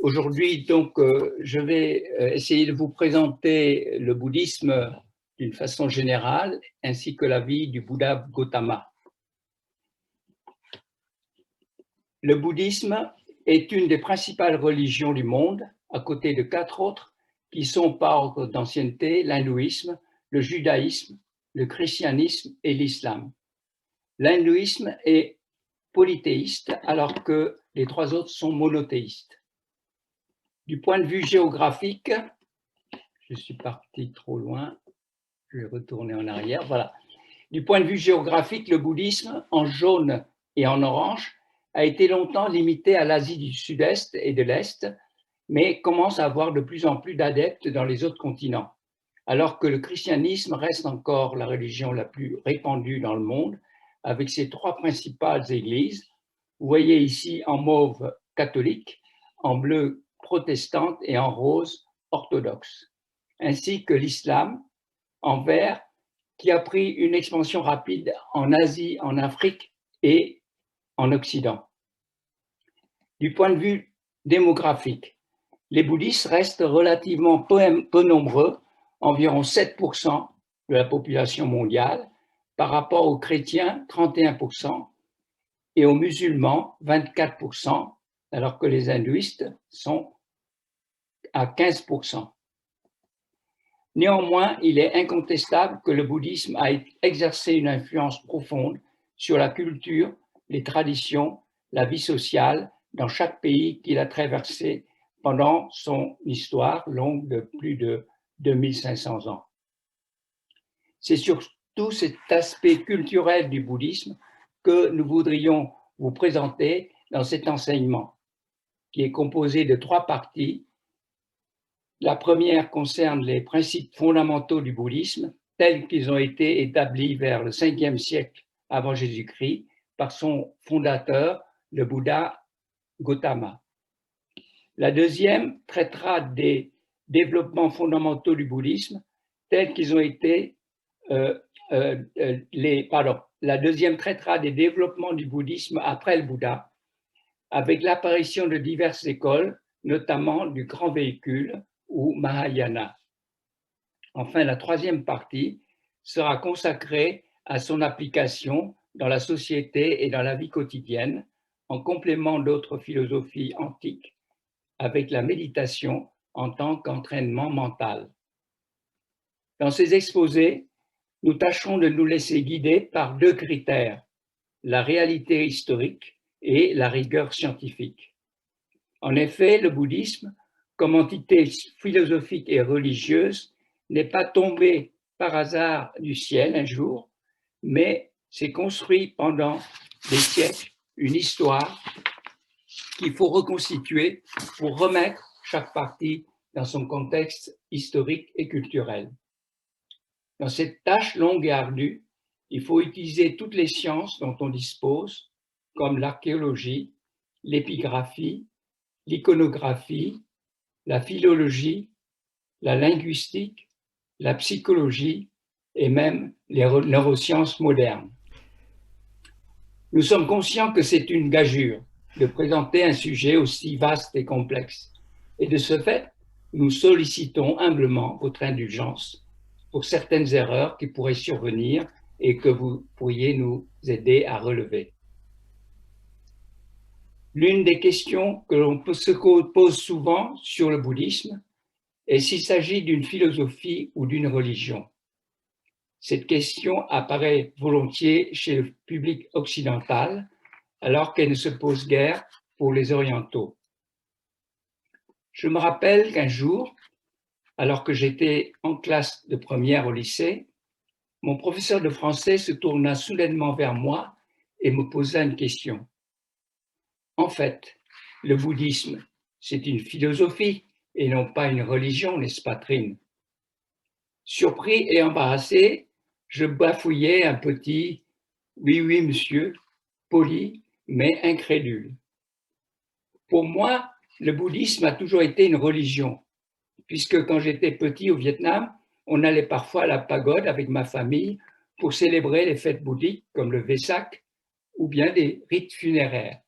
Aujourd'hui, donc, je vais essayer de vous présenter le bouddhisme d'une façon générale, ainsi que la vie du Bouddha Gautama. Le bouddhisme est une des principales religions du monde, à côté de 4 autres qui sont par ordre d'ancienneté l'hindouisme, le judaïsme, le christianisme et l'islam. L'hindouisme est polythéiste, alors que les 3 autres sont monothéistes. Du point de vue géographique, je suis parti trop loin, je vais retourner en arrière, voilà. Du point de vue géographique, le bouddhisme, en jaune et en orange, a été longtemps limité à l'Asie du Sud-Est et de l'Est, mais commence à avoir de plus en plus d'adeptes dans les autres continents. Alors que le christianisme reste encore la religion la plus répandue dans le monde, avec ses 3 principales églises. Vous voyez ici en mauve catholique, en bleu protestante et en rose orthodoxe, ainsi que l'islam en vert qui a pris une expansion rapide en Asie, en Afrique et en Occident. Du point de vue démographique, les bouddhistes restent relativement peu nombreux, environ 7% de la population mondiale, par rapport aux chrétiens, 31%, et aux musulmans, 24%, alors que les hindouistes sont à 15%. Néanmoins, il est incontestable que le bouddhisme a exercé une influence profonde sur la culture, les traditions, la vie sociale dans chaque pays qu'il a traversé pendant son histoire longue de plus de 2500 ans. C'est surtout cet aspect culturel du bouddhisme que nous voudrions vous présenter dans cet enseignement, qui est composé de 3 parties. La première concerne les principes fondamentaux du bouddhisme, tels qu'ils ont été établis vers le 5e siècle avant Jésus-Christ par son fondateur, le Bouddha Gautama. La deuxième traitera des développements fondamentaux du bouddhisme, tels qu'ils ont été la deuxième traitera des développements du bouddhisme après le Bouddha, avec l'apparition de diverses écoles, notamment du grand véhicule ou Mahayana. Enfin, la troisième partie sera consacrée à son application dans la société et dans la vie quotidienne, en complément d'autres philosophies antiques, avec la méditation en tant qu'entraînement mental. Dans ces exposés, nous tâcherons de nous laisser guider par 2 critères, la réalité historique et la rigueur scientifique. En effet, le bouddhisme, comme entité philosophique et religieuse, n'est pas tombé par hasard du ciel un jour, mais s'est construit pendant des siècles une histoire qu'il faut reconstituer pour remettre chaque partie dans son contexte historique et culturel. Dans cette tâche longue et ardue, il faut utiliser toutes les sciences dont on dispose, comme l'archéologie, l'épigraphie, l'iconographie, la philologie, la linguistique, la psychologie et même les neurosciences modernes. Nous sommes conscients que c'est une gageure de présenter un sujet aussi vaste et complexe. Et de ce fait, nous sollicitons humblement votre indulgence pour certaines erreurs qui pourraient survenir et que vous pourriez nous aider à relever. L'une des questions que l'on se pose souvent sur le bouddhisme est s'il s'agit d'une philosophie ou d'une religion. Cette question apparaît volontiers chez le public occidental, alors qu'elle ne se pose guère pour les orientaux. Je me rappelle qu'un jour, alors que j'étais en classe de première au lycée, mon professeur de français se tourna soudainement vers moi et me posa une question. En fait, le bouddhisme, c'est une philosophie et non pas une religion, n'est-ce pas, Trine? Surpris et embarrassé, je bafouillai un petit « oui, oui, monsieur », poli, mais incrédule. Pour moi, le bouddhisme a toujours été une religion, puisque quand j'étais petit au Vietnam, on allait parfois à la pagode avec ma famille pour célébrer les fêtes bouddhiques comme le Vesak ou bien des rites funéraires.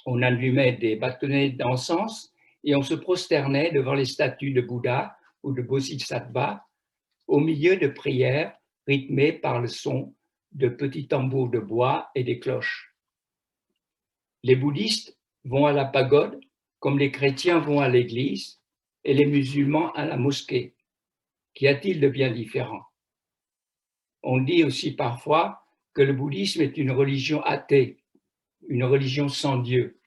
On allumait des bâtonnets d'encens et on se prosternait devant les statues de Bouddha ou de Bodhisattva au milieu de prières rythmées par le son de petits tambours de bois et des cloches. Les bouddhistes vont à la pagode comme les chrétiens vont à l'église et les musulmans à la mosquée. Qu'y a-t-il de bien différent? On dit aussi parfois que le bouddhisme est une religion athée, une religion sans Dieu.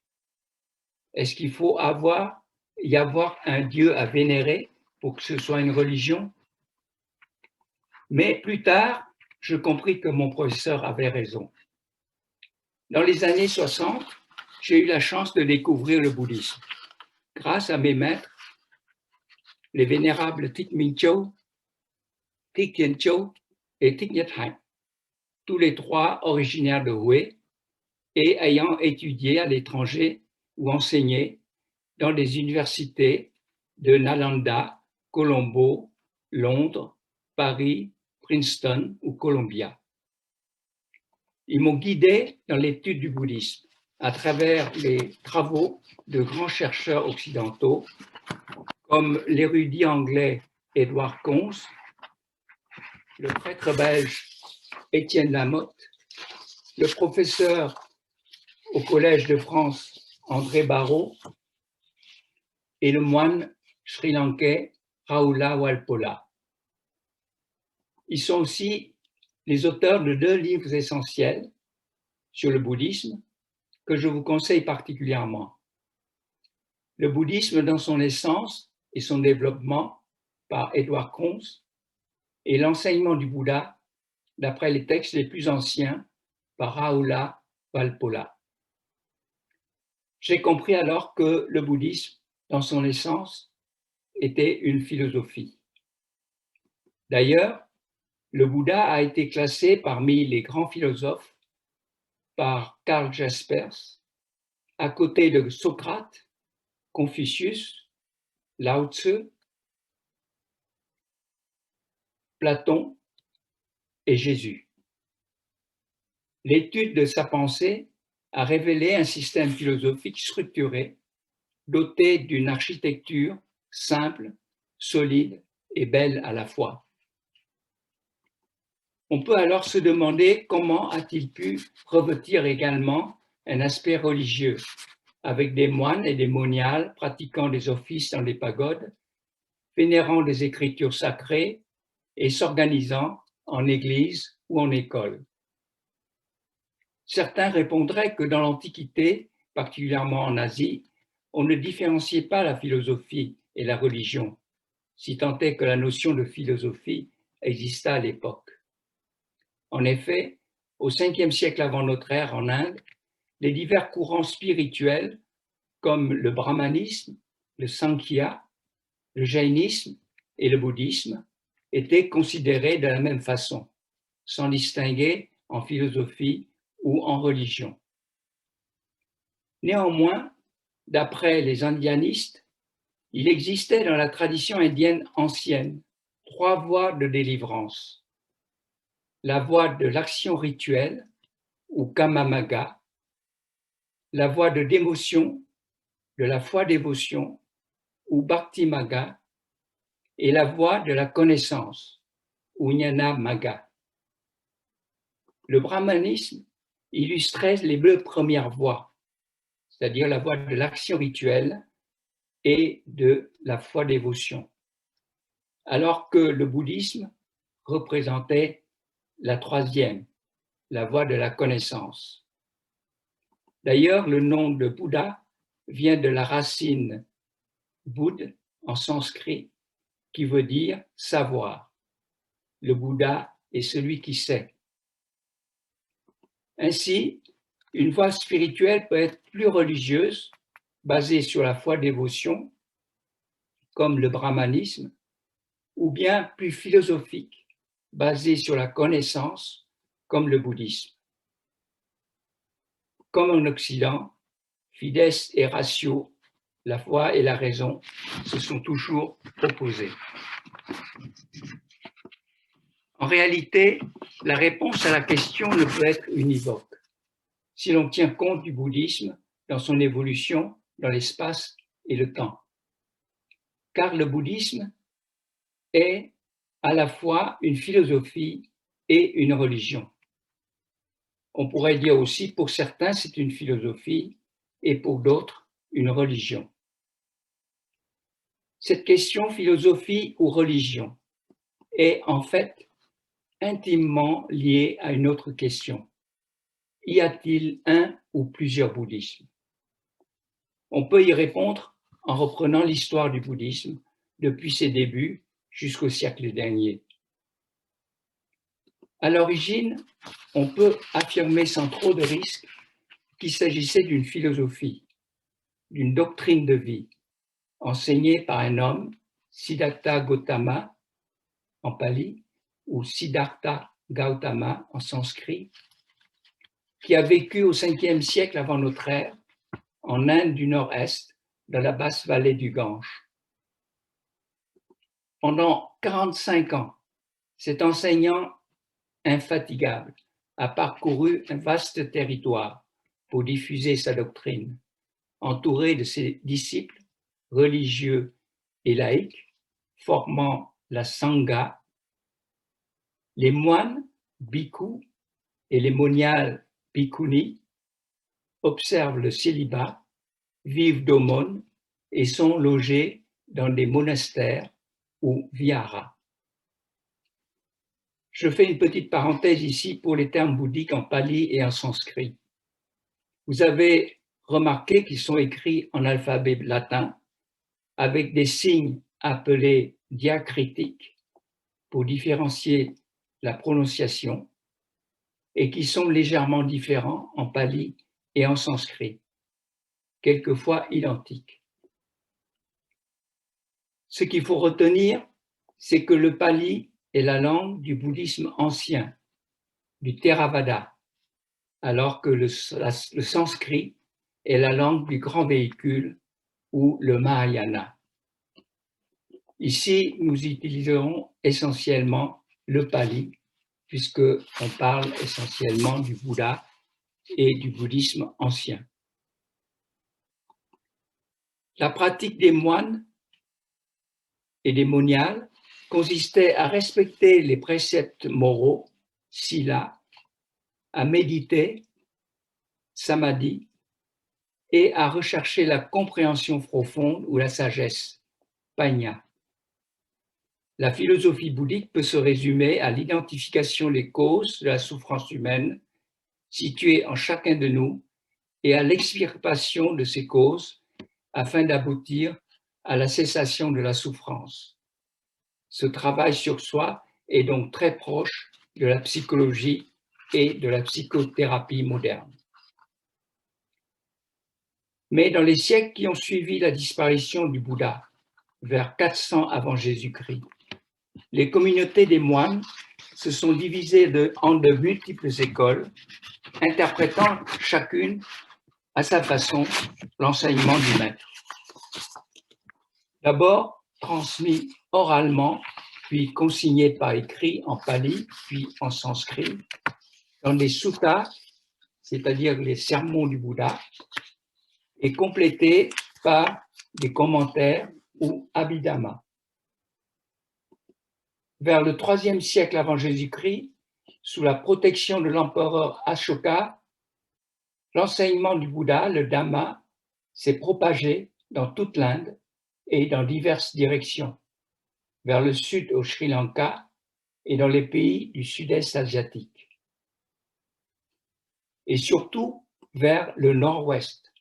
Est-ce qu'il faut y avoir un Dieu à vénérer pour que ce soit une religion? Mais plus tard, je compris que mon professeur avait raison. Dans les années 60, j'ai eu la chance de découvrir le bouddhisme grâce à mes maîtres, les vénérables Thich Minh Châu, Thich Kien Châu et Thich Nhat Hanh, tous les trois originaires de Hue et ayant étudié à l'étranger ou enseigné dans des universités de Nalanda, Colombo, Londres, Paris, Princeton ou Columbia. Ils m'ont guidé dans l'étude du bouddhisme à travers les travaux de grands chercheurs occidentaux comme l'érudit anglais Édouard Conze, le prêtre belge Étienne Lamotte, le professeur au Collège de France André Barrault et le moine sri-lankais Rahula Walpola. Ils sont aussi les auteurs de 2 livres essentiels sur le bouddhisme que je vous conseille particulièrement. Le bouddhisme dans son essence et son développement par Édouard Conze et l'enseignement du Bouddha d'après les textes les plus anciens par Rahula Walpola. J'ai compris alors que le bouddhisme dans son essence était une philosophie. D'ailleurs, le Bouddha a été classé parmi les grands philosophes par Karl Jaspers, à côté de Socrate, Confucius, Lao Tzu, Platon et Jésus. L'étude de sa pensée a révélé un système philosophique structuré, doté d'une architecture simple, solide et belle à la fois. On peut alors se demander comment a-t-il pu revêtir également un aspect religieux, avec des moines et des moniales pratiquant des offices dans les pagodes, vénérant des écritures sacrées et s'organisant en église ou en école. Certains répondraient que dans l'Antiquité, particulièrement en Asie, on ne différenciait pas la philosophie et la religion, si tant est que la notion de philosophie exista à l'époque. En effet, au 5e siècle avant notre ère en Inde, les divers courants spirituels comme le brahmanisme, le sankhya, le jaïnisme et le bouddhisme étaient considérés de la même façon, sans distinguer en philosophie ou en religion. Néanmoins, d'après les indianistes, il existait dans la tradition indienne ancienne 3 voies de délivrance. La voie de l'action rituelle, ou Kamamaga, la voie de dévotion, de la foi-dévotion, ou Bhakti-maga, et la voie de la connaissance, ou Jnana-maga. Le brahmanisme illustrait les 2 premières voies, c'est-à-dire la voie de l'action rituelle et de la foi-dévotion, alors que le bouddhisme représentait la 3e, la voie de la connaissance. D'ailleurs, le nom de Bouddha vient de la racine Bud en sanskrit, qui veut dire savoir. Le Bouddha est celui qui sait. Ainsi, une voie spirituelle peut être plus religieuse, basée sur la foi-dévotion, comme le brahmanisme, ou bien plus philosophique, basée sur la connaissance, comme le bouddhisme. Comme en Occident, Fides et Ratio, la foi et la raison, se sont toujours opposés. En réalité, la réponse à la question ne peut être univoque si l'on tient compte du bouddhisme dans son évolution dans l'espace et le temps. car le bouddhisme est à la fois une philosophie et une religion. On pourrait dire aussi, pour certains, c'est une philosophie et pour d'autres, une religion. Cette question philosophie ou religion est en fait intimement liée à une autre question. Y a-t-il un ou plusieurs bouddhismes? On peut y répondre en reprenant l'histoire du bouddhisme depuis ses débuts jusqu'au siècle dernier. À l'origine, on peut affirmer sans trop de risque qu'il s'agissait d'une philosophie, d'une doctrine de vie, enseignée par un homme, Siddhartha Gautama en pali ou Siddhartha Gautama en sanskrit, qui a vécu au 5e siècle avant notre ère en Inde du Nord-Est, dans la basse vallée du Gange. Pendant 45 ans, cet enseignant infatigable a parcouru un vaste territoire pour diffuser sa doctrine, entouré de ses disciples religieux et laïcs, formant la Sangha. Les moines, bhikkhus, et les moniales, bhikkhunis, observent le célibat, vivent d'aumônes et sont logés dans des monastères ou viharas. Je fais une petite parenthèse ici pour les termes bouddhiques en pali et en sanskrit. Vous avez remarqué qu'ils sont écrits en alphabet latin avec des signes appelés diacritiques pour différencier la prononciation et qui sont légèrement différents en pali et en sanskrit, quelquefois identiques. Ce qu'il faut retenir, c'est que le pali est la langue du bouddhisme ancien, du Theravada, alors que le sanskrit est la langue du grand véhicule ou le Mahayana. Ici, nous utiliserons essentiellement le pali, puisqu'on parle essentiellement du Bouddha et du bouddhisme ancien. La pratique des moines et des moniales consistait à respecter les préceptes moraux, sila, à méditer, samadhi, et à rechercher la compréhension profonde ou la sagesse, panya. La philosophie bouddhique peut se résumer à l'identification des causes de la souffrance humaine situées en chacun de nous et à l'extirpation de ces causes afin d'aboutir à la cessation de la souffrance. Ce travail sur soi est donc très proche de la psychologie et de la psychothérapie moderne. Mais dans les siècles qui ont suivi la disparition du Bouddha, vers 400 avant Jésus-Christ, les communautés des moines se sont divisées en de multiples écoles, interprétant chacune à sa façon l'enseignement du maître. D'abord transmis oralement, puis consigné par écrit en pali, puis en sanskrit, dans les suttas, c'est-à-dire les sermons du Bouddha, et complété par des commentaires ou abhidhamma. Vers le IIIe siècle avant Jésus-Christ, sous la protection de l'empereur Ashoka, l'enseignement du Bouddha, le Dhamma, s'est propagé dans toute l'Inde et dans diverses directions, vers le sud au Sri Lanka et dans les pays du sud-est asiatique. Et surtout vers le nord-ouest,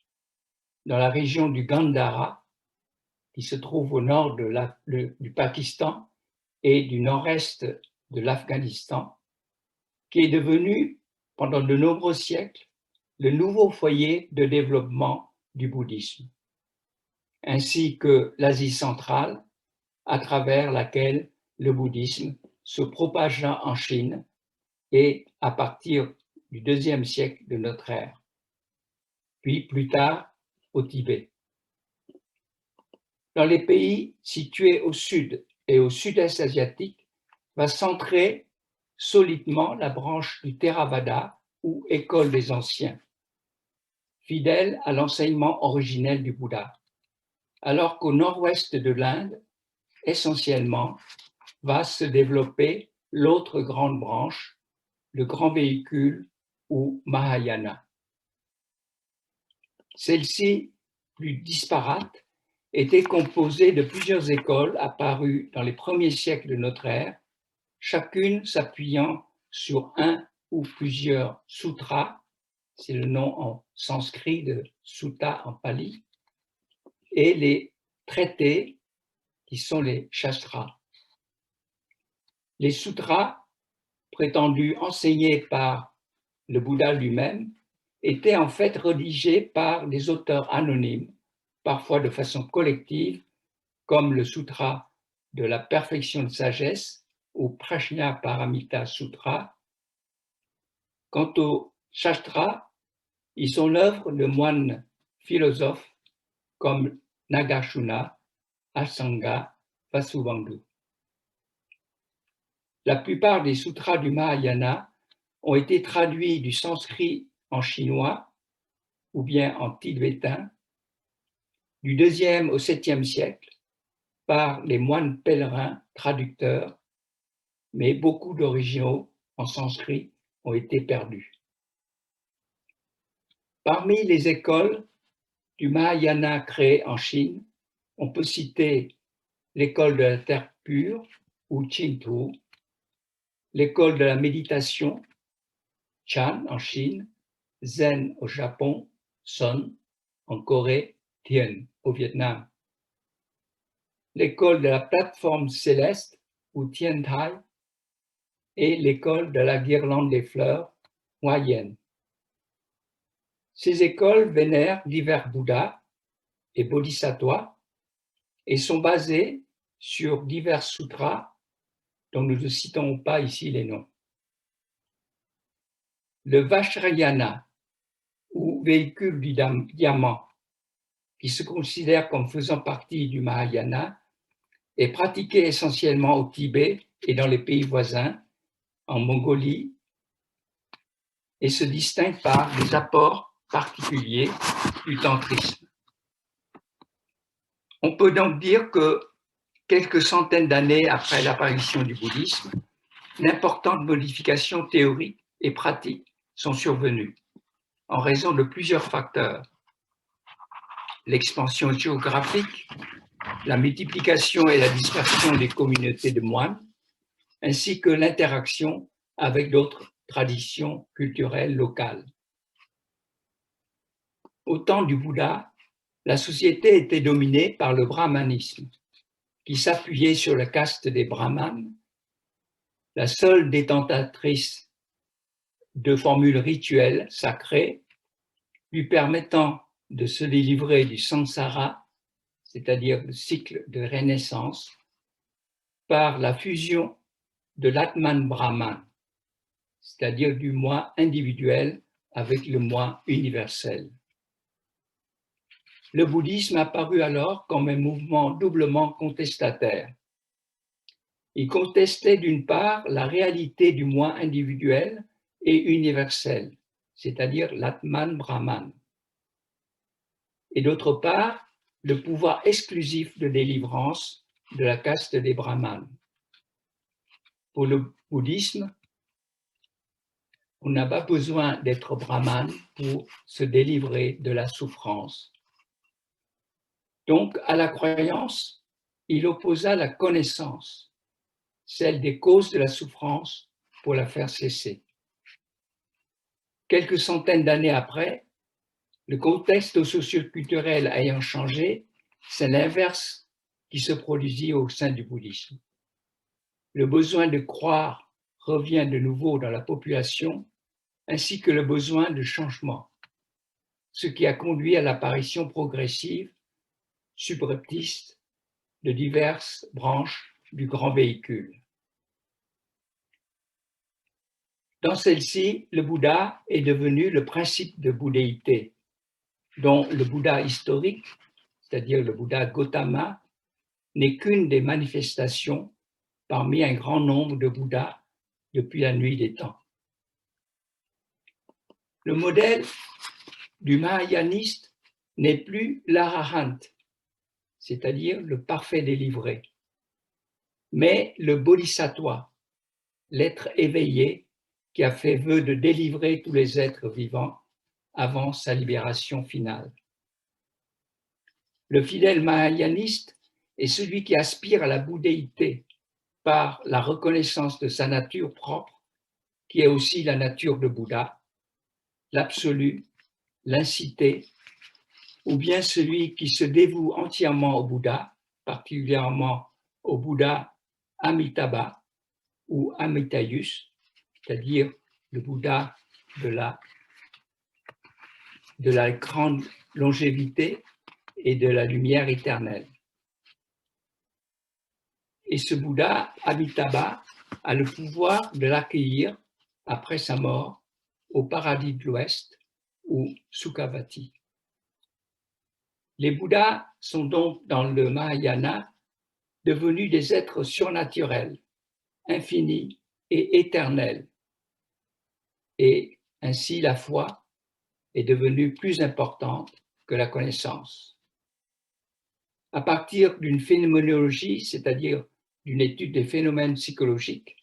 dans la région du Gandhara, qui se trouve au nord du Pakistan et du nord-est de l'Afghanistan, qui est devenu, pendant de nombreux siècles, le nouveau foyer de développement du bouddhisme, ainsi que l'Asie centrale, à travers laquelle le bouddhisme se propagea en Chine et à partir du IIe siècle de notre ère, puis plus tard au Tibet. Dans les pays situés au sud et au sud-est asiatique, va centrer solidement la branche du Theravada ou école des anciens, fidèle à l'enseignement originel du Bouddha. alors qu'au nord-ouest de l'Inde, essentiellement, va se développer l'autre grande branche, le grand véhicule ou Mahayana. Celle-ci, plus disparate, était composée de plusieurs écoles apparues dans les premiers siècles de notre ère, chacune s'appuyant sur un ou plusieurs sutras, c'est le nom en sanskrit de sutta en pali, et les traités qui sont les shastras. Les sutras, prétendus enseignés par le Bouddha lui-même, étaient en fait rédigés par des auteurs anonymes, parfois de façon collective, comme le Sutra de la perfection de sagesse ou Prajnaparamita Sutra. Quant aux Shastras, ils sont l'œuvre de moines philosophes comme Nagashuna, Asanga, Vasubandhu. La plupart des sutras du Mahayana ont été traduits du sanskrit en chinois ou bien en tibétain du 2e au 7e siècle par les moines pèlerins traducteurs, mais beaucoup d'originaux en sanskrit ont été perdus. Parmi les écoles du Mahayana créées en Chine, on peut citer l'école de la terre pure ou Qingtu, l'école de la méditation, Chan en Chine, Zen au Japon, Son en Corée, Tien au Vietnam. L'école de la plateforme céleste ou Tien Thai et l'école de la guirlande des fleurs, Huayen. Ces écoles vénèrent divers Bouddhas et Bodhisattvas et sont basées sur divers sutras dont nous ne citons pas ici les noms. Le Vajrayana, ou véhicule du diamant, qui se considère comme faisant partie du Mahayana, est pratiqué essentiellement au Tibet et dans les pays voisins, en Mongolie, et se distingue par des apports particuliers du tantrisme. On peut donc dire que quelques centaines d'années après l'apparition du bouddhisme, d'importantes modifications théoriques et pratiques sont survenues en raison de plusieurs facteurs. L'expansion géographique, la multiplication et la dispersion des communautés de moines, ainsi que l'interaction avec d'autres traditions culturelles locales. Au temps du Bouddha, la société était dominée par le brahmanisme, qui s'appuyait sur la caste des brahmanes, la seule détentatrice de formules rituelles sacrées, lui permettant de se délivrer du samsara, c'est-à-dire le cycle de renaissance, par la fusion de l'Atman Brahman, c'est-à-dire du moi individuel avec le moi universel. Le bouddhisme apparut alors comme un mouvement doublement contestataire. Il contestait d'une part la réalité du moi individuel et universel, c'est-à-dire l'Atman Brahman, et d'autre part le pouvoir exclusif de délivrance de la caste des brahmanes. Pour le bouddhisme, on n'a pas besoin d'être brahmane pour se délivrer de la souffrance. Donc, à la croyance, il opposa la connaissance, celle des causes de la souffrance, pour la faire cesser. Quelques centaines d'années après, le contexte socio-culturel ayant changé, c'est l'inverse qui se produisit au sein du bouddhisme. Le besoin de croire revient de nouveau dans la population, ainsi que le besoin de changement, ce qui a conduit à l'apparition progressive, subreptice, de diverses branches du grand véhicule. Dans celle-ci, le Bouddha est devenu le principe de bouddhéité, dont le Bouddha historique, c'est-à-dire le Bouddha Gautama, n'est qu'une des manifestations parmi un grand nombre de Bouddhas depuis la nuit des temps. Le modèle du mahayaniste n'est plus l'arahant, c'est-à-dire le parfait délivré, mais le bodhisattva, l'être éveillé qui a fait vœu de délivrer tous les êtres vivants avant sa libération finale. Le fidèle mahayaniste est celui qui aspire à la bouddhéité par la reconnaissance de sa nature propre, qui est aussi la nature de Bouddha, l'absolu, l'incité, ou bien celui qui se dévoue entièrement au Bouddha, particulièrement au Bouddha Amitabha ou Amitayus, c'est-à-dire le Bouddha de la grande longévité et de la lumière éternelle. Et ce Bouddha, Amitabha, a le pouvoir de l'accueillir après sa mort au paradis de l'Ouest ou Sukhavati. Les Bouddhas sont donc dans le Mahayana devenus des êtres surnaturels, infinis et éternels. Et ainsi la foi est devenue plus importante que la connaissance. À partir d'une phénoménologie, c'est-à-dire d'une étude des phénomènes psychologiques,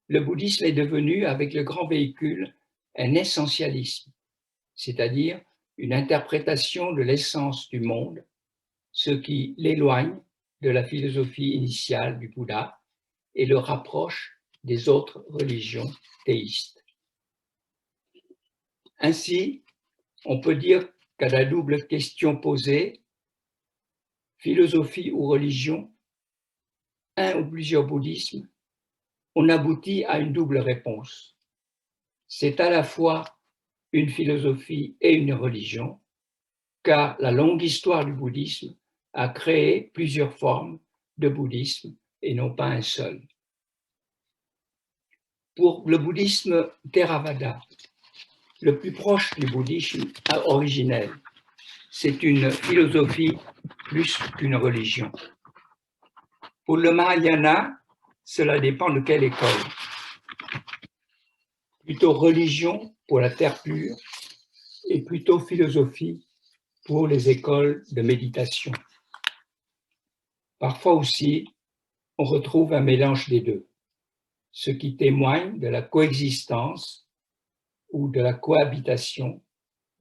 le bouddhisme est devenu, avec le grand véhicule, un essentialisme, c'est-à-dire une interprétation de l'essence du monde, ce qui l'éloigne de la philosophie initiale du Bouddha et le rapproche des autres religions théistes. Ainsi, on peut dire qu'à la double question posée, philosophie ou religion, un ou plusieurs bouddhismes, on aboutit à une double réponse. C'est à la fois une philosophie et une religion, car la longue histoire du bouddhisme a créé plusieurs formes de bouddhisme et non pas un seul. Pour le bouddhisme Theravada, le plus proche du bouddhisme originel, c'est une philosophie plus qu'une religion. Pour le Mahayana, cela dépend de quelle école. Plutôt religion pour la terre pure et plutôt philosophie pour les écoles de méditation. Parfois aussi, on retrouve un mélange des deux, ce qui témoigne de la coexistence ou de la cohabitation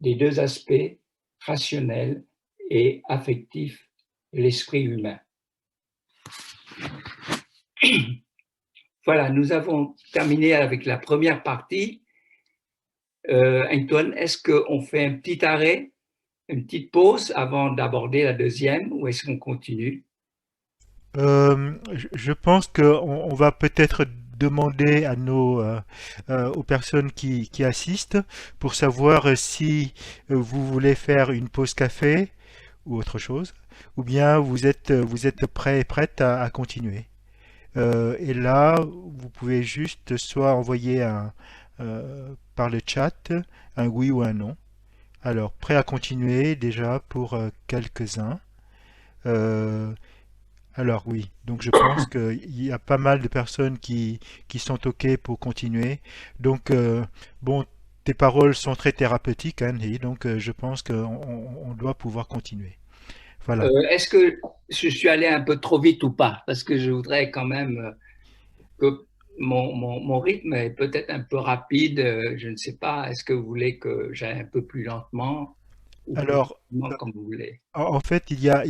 des deux aspects rationnels et affectifs de l'esprit humain. Voilà, nous avons terminé avec la première partie. Antoine, est-ce qu'on fait un petit arrêt, une petite pause avant d'aborder la deuxième, ou est-ce qu'on continue? Je pense qu'on va peut-être demander à aux personnes qui assistent pour savoir si vous voulez faire une pause café ou autre chose, ou bien vous êtes prêt et prête à continuer. Et là, vous pouvez juste soit envoyer par le chat un oui ou un non. Alors, prêt à continuer déjà pour quelques-uns. Euh, alors oui, donc je pense qu'il y a pas mal de personnes qui sont OK pour continuer. Donc, bon, tes paroles sont très thérapeutiques, Anne, donc je pense qu'on doit pouvoir continuer. Voilà. Est-ce que je suis allé un peu trop vite ou pas? Parce que je voudrais quand même que mon rythme est peut-être un peu rapide. Je ne sais pas. Est-ce que vous voulez que j'aille un peu plus lentement ou plus Alors, rapidement comme vous voulez? en fait, il y a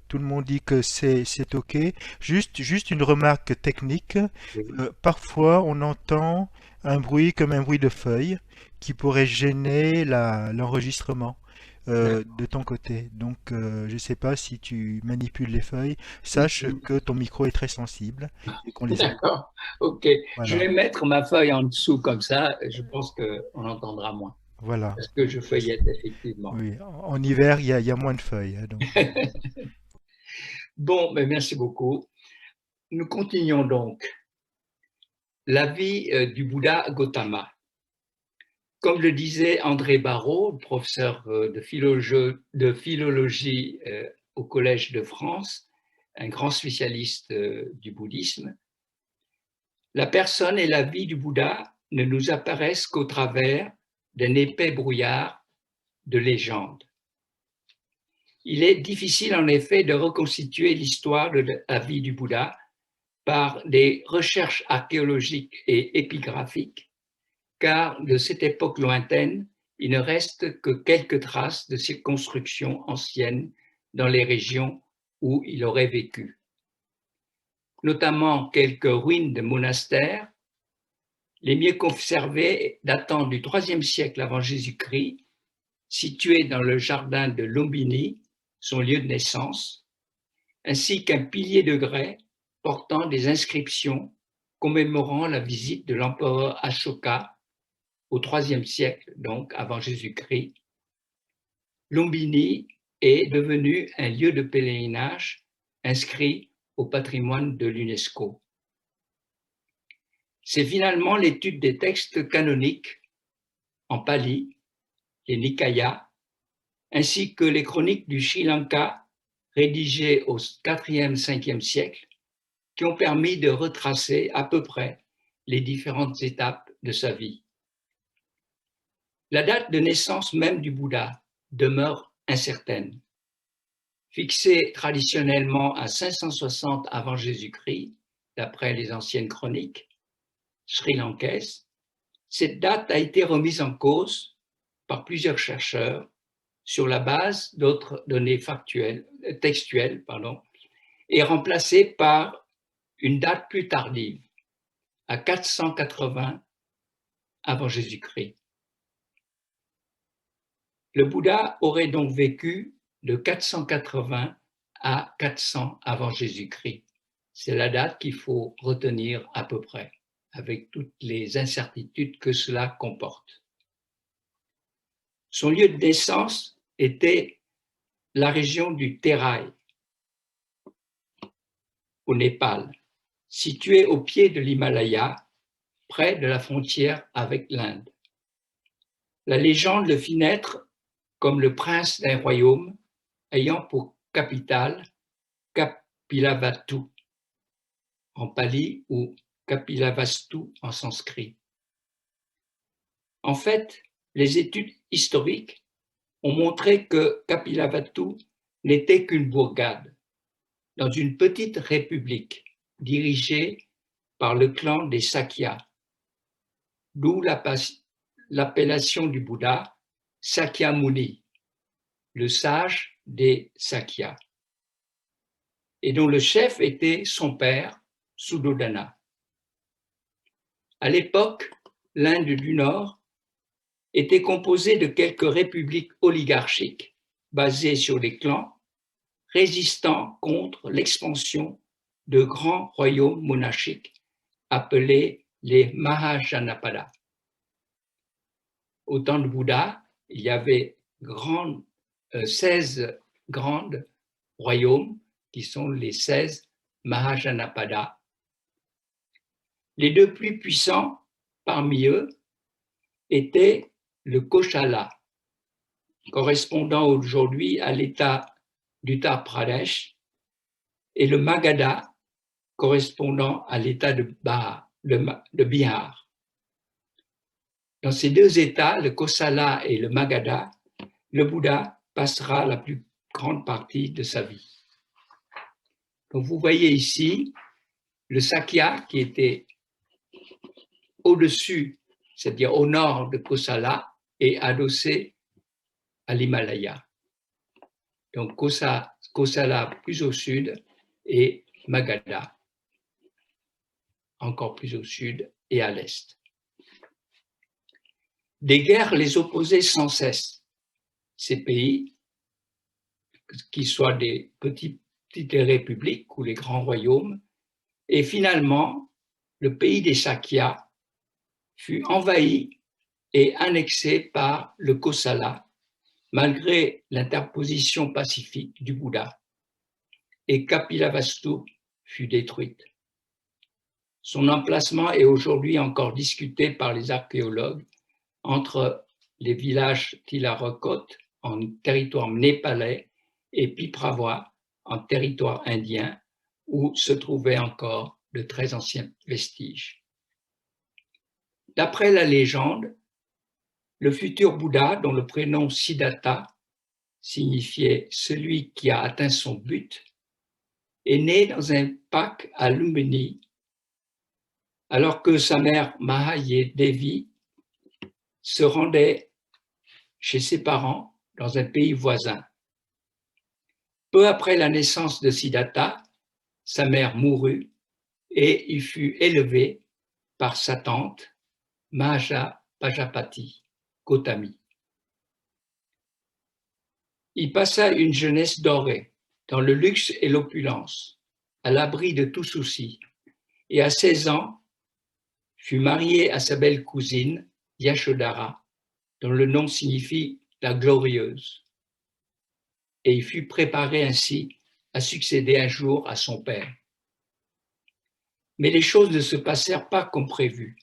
tout le monde dit que c'est OK. Juste une remarque technique. Oui. Parfois, on entend un bruit comme un bruit de feuille qui pourrait gêner l'enregistrement de ton côté. Donc, je ne sais pas si tu manipules les feuilles. Sache que ton micro est très sensible et qu'on les entend. D'accord. OK. Je Voilà, vais mettre ma feuille en dessous comme ça. Je pense qu'on entendra moins. voilà. Parce que je feuillette effectivement. Oui, en hiver, il y a moins de feuilles, hein, donc. Bon, mais merci beaucoup. Nous continuons donc. La vie du Bouddha Gautama. Comme le disait André Barrault, professeur de philologie au Collège de France, un grand spécialiste du bouddhisme, la personne et la vie du Bouddha ne nous apparaissent qu'au travers d'un épais brouillard de légendes. Il est difficile en effet de reconstituer l'histoire de la vie du Bouddha par des recherches archéologiques et épigraphiques, car de cette époque lointaine, il ne reste que quelques traces de ces constructions anciennes dans les régions où il aurait vécu. Notamment quelques ruines de monastères, les mieux conservées datant du IIIe siècle avant Jésus-Christ, situées dans le jardin de Lumbini, son lieu de naissance, ainsi qu'un pilier de grès portant des inscriptions commémorant la visite de l'empereur Ashoka au IIIe siècle, donc avant Jésus-Christ. Lumbini est devenu un lieu de pèlerinage inscrit au patrimoine de l'UNESCO. C'est finalement l'étude des textes canoniques en pali, les Nikayas, ainsi que les chroniques du Sri Lanka rédigées au IVe, Ve siècle, qui ont permis de retracer à peu près les différentes étapes de sa vie. La date de naissance même du Bouddha demeure incertaine. Fixée traditionnellement à 560 avant Jésus-Christ, d'après les anciennes chroniques sri-lankaises, cette date a été remise en cause par plusieurs chercheurs sur la base d'autres données textuelles, et remplacée par une date plus tardive, à 480 avant Jésus-Christ. Le Bouddha aurait donc vécu de 480 à 400 avant Jésus-Christ. C'est la date qu'il faut retenir à peu près, avec toutes les incertitudes que cela comporte. Son lieu de naissance était la région du Terai, au Népal, située au pied de l'Himalaya, près de la frontière avec l'Inde. La légende le fit naître comme le prince d'un royaume ayant pour capitale Kapilavastu en pali ou Kapilavastu en sanskrit. En fait, les études historiques ont montré que Kapilavastu n'était qu'une bourgade dans une petite république dirigée par le clan des Sakya, d'où l'appellation du Bouddha Sakyamuni, le sage des Sakyas, et dont le chef était son père, Suddhodana. À l'époque, l'Inde du Nord était composée de quelques républiques oligarchiques basées sur les clans, résistant contre l'expansion de grands royaumes monarchiques appelés les Mahajanapada. Au temps de Bouddha, il y avait 16 grands royaumes qui sont les 16 Mahajanapada. Les deux plus puissants parmi eux étaient le Koshala, correspondant aujourd'hui à l'État d'Uttar Pradesh, et le Magadha, correspondant à l'État de Bihar. Dans ces deux États, le Kosala et le Magadha, le Bouddha passera la plus grande partie de sa vie. Donc vous voyez ici le Sakya qui était au-dessus, c'est-à-dire au nord de Kosala et adossé à l'Himalaya. Donc Kosala plus au sud et Magadha encore plus au sud et à l'est. Des guerres les opposaient sans cesse. Ces pays, qu'ils soient des petites républiques ou les grands royaumes, et finalement, le pays des Sakyas fut envahi et annexé par le Kosala, malgré l'interposition pacifique du Bouddha, et Kapilavastu fut détruite. Son emplacement est aujourd'hui encore discuté par les archéologues entre les villages Tilarakot en territoire népalais et Piprava en territoire indien, où se trouvaient encore de très anciens vestiges. D'après la légende, le futur Bouddha, dont le prénom Siddhartha, signifiait celui qui a atteint son but, est né dans un pack à Lumbini, alors que sa mère Mahaye Devi se rendait chez ses parents dans un pays voisin. Peu après la naissance de Siddhartha, sa mère mourut et il fut élevé par sa tante Maha Pajapati Gautami. Il passa une jeunesse dorée, dans le luxe et l'opulence, à l'abri de tout souci, et à 16 ans, fut marié à sa belle cousine Yashodhara, dont le nom signifie la glorieuse, et il fut préparé ainsi à succéder un jour à son père. Mais les choses ne se passèrent pas comme prévu,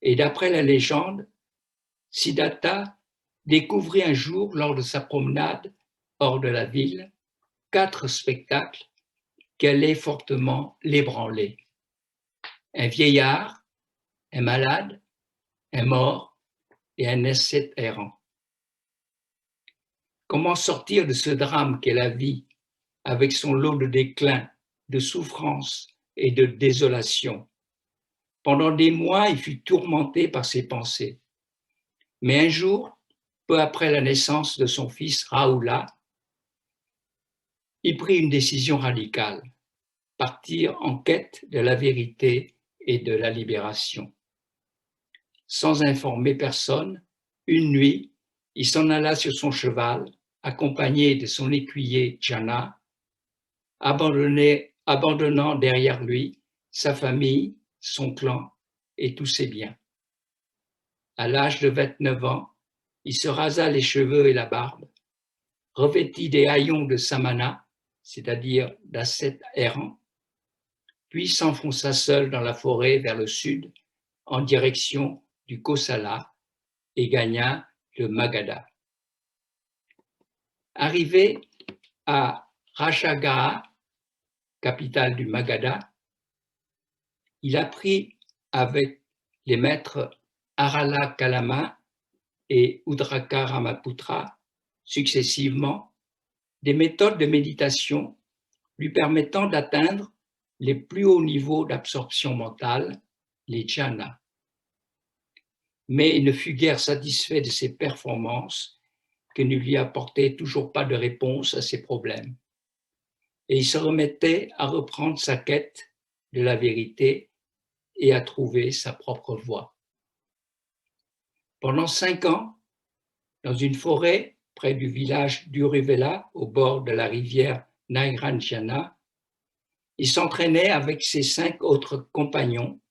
et d'après la légende, Siddhartha découvrit un jour, lors de sa promenade hors de la ville, 4 spectacles qui allaient fortement l'ébranler. Un vieillard, un malade, un mort et un ascète errant. Comment sortir de ce drame qu'est la vie, avec son lot de déclin, de souffrance et de désolation? Pendant des mois, il fut tourmenté par ses pensées. Mais un jour, peu après la naissance de son fils Rahula, il prit une décision radicale: partir en quête de la vérité et de la libération. Sans informer personne, une nuit, il s'en alla sur son cheval, accompagné de son écuyer Jana, abandonnant derrière lui sa famille, son clan et tous ses biens. À l'âge de 29 ans, il se rasa les cheveux et la barbe, revêtit des haillons de samana, c'est-à-dire d'ascète errant, puis s'enfonça seul dans la forêt vers le sud, en direction du Kosala, et gagna le Magadha. Arrivé à Rajagaha, capitale du Magadha, il apprit avec les maîtres Arala Kalama et Udraka Ramaputra successivement des méthodes de méditation lui permettant d'atteindre les plus hauts niveaux d'absorption mentale, les jhanas. Mais il ne fut guère satisfait de ses performances, que ne lui apportait toujours pas de réponse à ses problèmes. Et il se remettait à reprendre sa quête de la vérité et à trouver sa propre voie. Pendant 5 ans, dans une forêt près du village d'Uruvela, au bord de la rivière Nairanjana, il s'entraînait avec ses 5 autres compagnons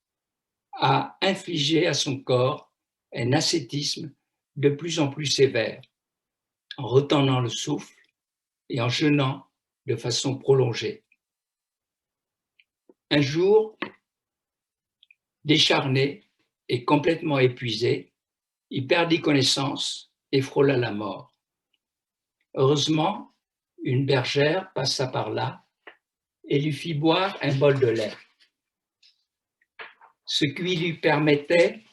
à infliger à son corps un ascétisme de plus en plus sévère, en retenant le souffle et en jeûnant de façon prolongée. Un jour, décharné et complètement épuisé, il perdit connaissance et frôla la mort. Heureusement, une bergère passa par là et lui fit boire un bol de lait, ce qui lui permettait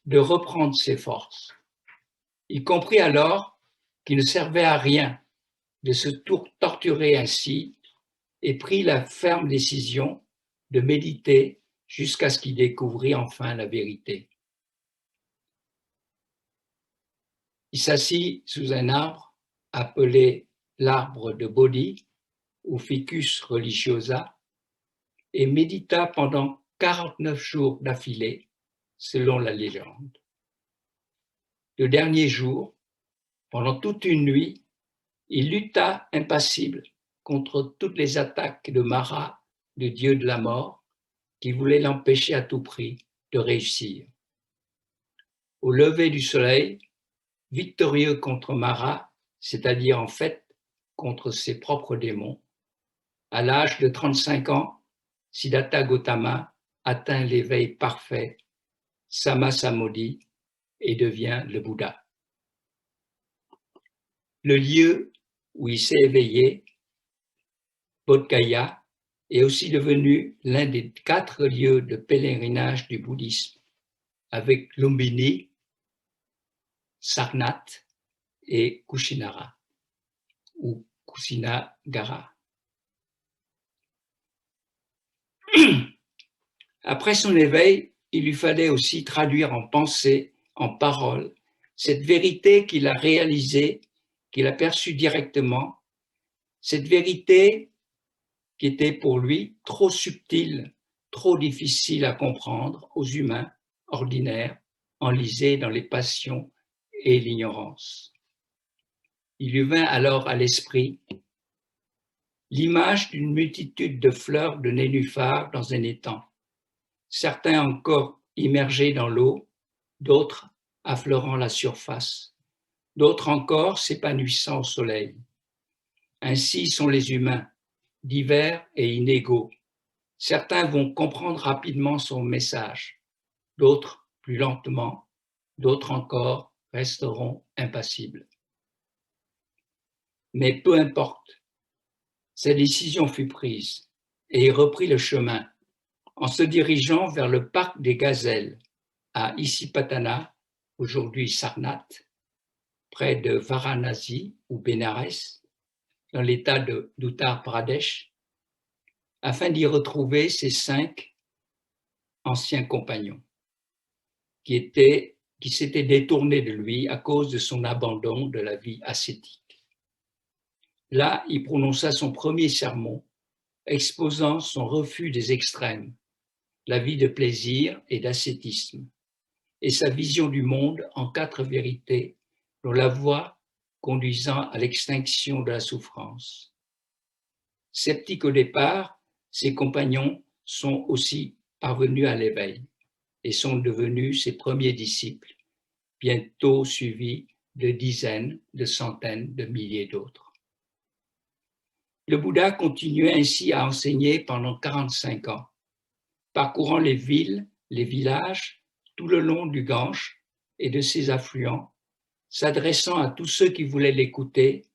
de reprendre ses forces. Il comprit alors qu'il ne servait à rien de se torturer ainsi et prit la ferme décision de méditer jusqu'à ce qu'il découvrit enfin la vérité. Il s'assit sous un arbre appelé l'arbre de Bodhi ou Ficus religiosa et médita pendant 49 jours d'affilée, selon la légende. Le dernier jour, pendant toute une nuit, il lutta impassible contre toutes les attaques de Mara, le dieu de la mort, qui voulait l'empêcher à tout prix de réussir. Au lever du soleil, victorieux contre Mara, c'est-à-dire en fait contre ses propres démons, à l'âge de 35 ans, Siddhartha Gautama atteint l'éveil parfait, Sammasamodhi, et devient le Bouddha. Le lieu où il s'est éveillé, Bodh Gaya, est aussi devenu l'un des 4 lieux de pèlerinage du bouddhisme, avec Lumbini, Sarnath et Kushinara. ou Kusinagara. Après son éveil, il lui fallait aussi traduire en pensée, en paroles, cette vérité qu'il a réalisée, qu'il a perçue directement, cette vérité qui était pour lui trop subtile, trop difficile à comprendre aux humains ordinaires, enlisés dans les passions et l'ignorance. Il lui vint alors à l'esprit l'image d'une multitude de fleurs de nénuphars dans un étang, certains encore immergés dans l'eau, d'autres affleurant la surface, d'autres encore s'épanouissant au soleil. Ainsi sont les humains, divers et inégaux. Certains vont comprendre rapidement son message, d'autres plus lentement, d'autres encore resteront impassibles. Mais peu importe, sa décision fut prise et il reprit le chemin en se dirigeant vers le parc des gazelles à Isipatana, aujourd'hui Sarnath, près de Varanasi ou Bénarès, dans l'état d'Uttar Pradesh, afin d'y retrouver ses 5 anciens compagnons qui s'étaient détournés de lui à cause de son abandon de la vie ascétique. Là, il prononça son premier sermon, exposant son refus des extrêmes, la vie de plaisir et d'ascétisme, et sa vision du monde en 4 vérités, dont la voie conduisant à l'extinction de la souffrance. Sceptiques au départ, ses compagnons sont aussi parvenus à l'éveil et sont devenus ses premiers disciples, bientôt suivis de dizaines, de centaines de milliers d'autres. Le Bouddha continuait ainsi à enseigner pendant 45 ans, parcourant les villes, les villages, tout le long du Gange et de ses affluents, s'adressant à tous ceux qui voulaient l'écouter,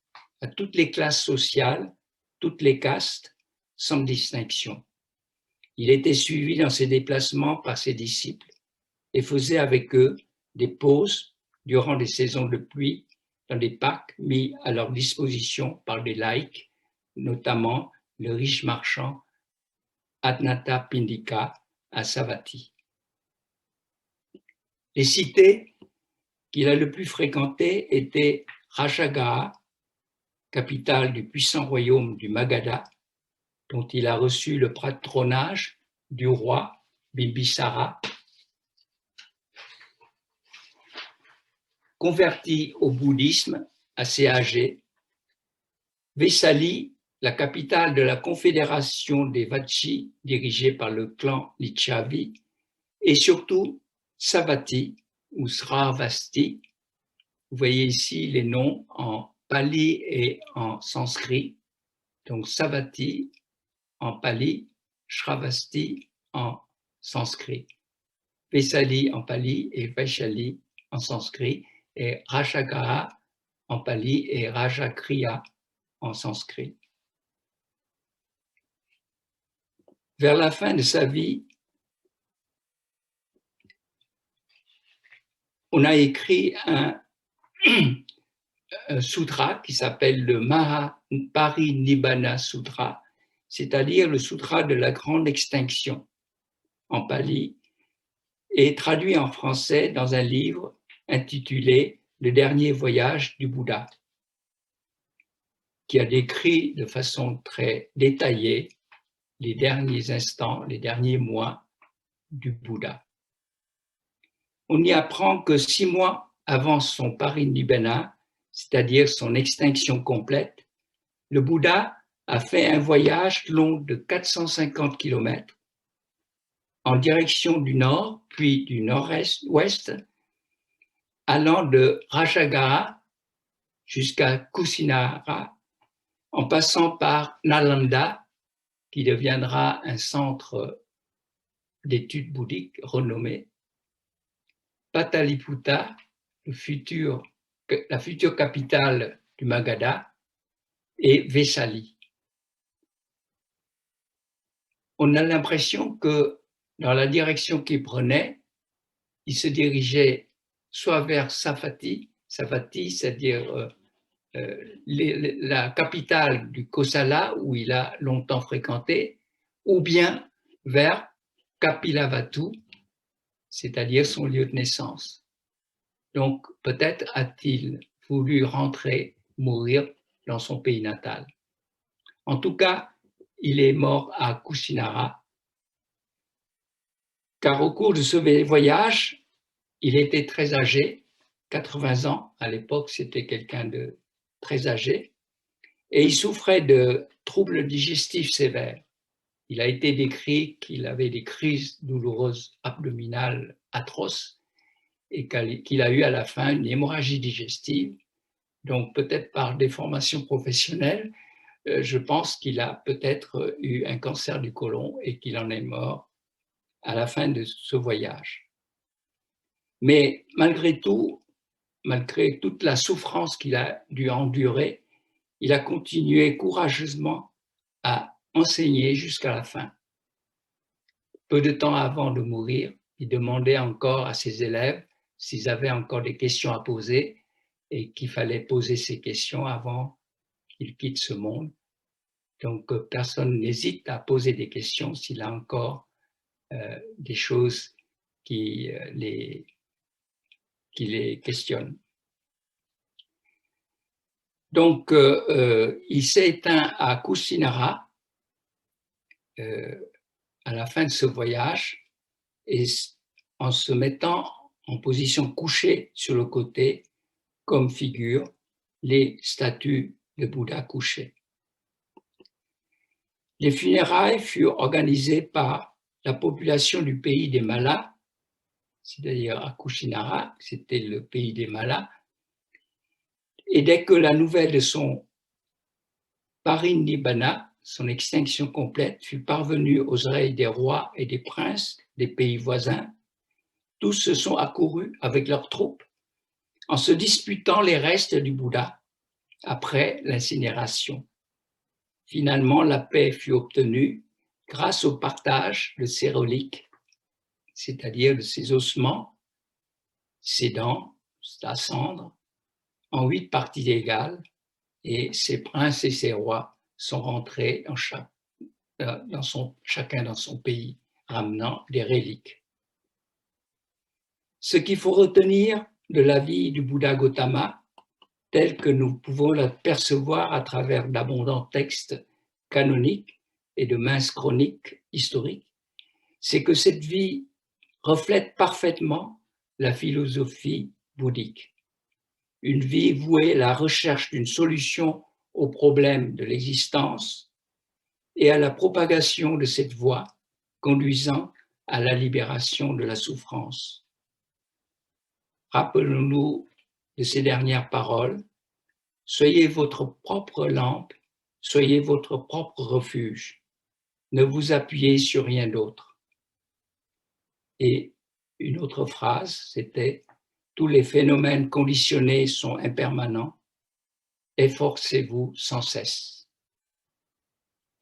à toutes les classes sociales, toutes les castes, sans distinction. Il était suivi dans ses déplacements par ses disciples et faisait avec eux des pauses durant les saisons de pluie dans des parcs mis à leur disposition par des laïcs, notamment le riche marchand Adnata Pindika à Savatthi. Les cités qu'il a le plus fréquentées étaient Rajagaha, capitale du puissant royaume du Magadha, dont il a reçu le patronage du roi Bimbisara, converti au bouddhisme assez âgé, Vesali, la capitale de la confédération des Vachi, dirigée par le clan Licchavi, et surtout Savatthi ou Sravasti. Vous voyez ici les noms en pali et en sanskrit. Donc Savatthi en pali, Sravasti en sanskrit, Vesali en pali et Vaishali en sanskrit, et Rajagaha en pali et Rajakriya en sanskrit. Vers la fin de sa vie, on a écrit un sutra qui s'appelle le Mahaparinibbana Sutra, c'est-à-dire le sutra de la grande extinction en pali, et traduit en français dans un livre intitulé Le dernier voyage du Bouddha, qui a décrit de façon très détaillée les derniers instants, les derniers mois du Bouddha. On y apprend que 6 mois avant son parinibbana, c'est-à-dire son extinction complète, le Bouddha a fait un voyage long de 450 km en direction du nord, puis du nord-ouest, allant de Rajagaha jusqu'à Kusinara, en passant par Nalanda, qui deviendra un centre d'études bouddhiques renommé, Pataliputta, la future capitale du Magadha, et Vesali. On a l'impression que dans la direction qu'il prenait, il se dirigeait soit vers Savatthi, c'est-à-dire la capitale du Kosala, où il a longtemps fréquenté, ou bien vers Kapilavatthu, c'est-à-dire son lieu de naissance. Donc, peut-être a-t-il voulu rentrer, mourir dans son pays natal. En tout cas, il est mort à Kushinara, car au cours de ce voyage, il était très âgé, 80 ans, à l'époque c'était quelqu'un de très âgé, et il souffrait de troubles digestifs sévères. Il a été décrit qu'il avait des crises douloureuses abdominales atroces et qu'il a eu à la fin une hémorragie digestive. Donc peut-être par déformation professionnelle, je pense qu'il a peut-être eu un cancer du côlon et qu'il en est mort à la fin de ce voyage. Mais malgré tout, malgré toute la souffrance qu'il a dû endurer, il a continué courageusement à enseigner jusqu'à la fin. Peu de temps avant de mourir, il demandait encore à ses élèves s'ils avaient encore des questions à poser et qu'il fallait poser ces questions avant qu'il quitte ce monde. Donc, personne n'hésite à poser des questions s'il a encore des choses qui les questionnent. Donc, il s'est éteint à Kushinara à la fin de ce voyage et en se mettant en position couchée sur le côté, comme figure les statues de Bouddha couchés. Les funérailles furent organisées par la population du pays des Mallas, c'est-à-dire à Kushinara, c'était le pays des Mallas, et dès que la nouvelle de son parinibbana, son extinction complète, fut parvenue aux oreilles des rois et des princes des pays voisins, tous se sont accourus avec leurs troupes en se disputant les restes du Bouddha après l'incinération. Finalement, la paix fut obtenue grâce au partage de ses reliques, c'est-à-dire de ses ossements, ses dents, sa cendre, en 8 parties égales, et ses princes et ses rois sont rentrés chacun dans son pays, ramenant des reliques. Ce qu'il faut retenir de la vie du Bouddha Gautama, tel que nous pouvons la percevoir à travers d'abondants textes canoniques et de minces chroniques historiques, c'est que cette vie reflète parfaitement la philosophie bouddhique. Une vie vouée à la recherche d'une solution aux problèmes de l'existence et à la propagation de cette voie conduisant à la libération de la souffrance. Rappelons-nous de ces dernières paroles. Soyez votre propre lampe, soyez votre propre refuge. Ne vous appuyez sur rien d'autre. Et une autre phrase, c'était « Tous les phénomènes conditionnés sont impermanents. Efforcez-vous sans cesse. »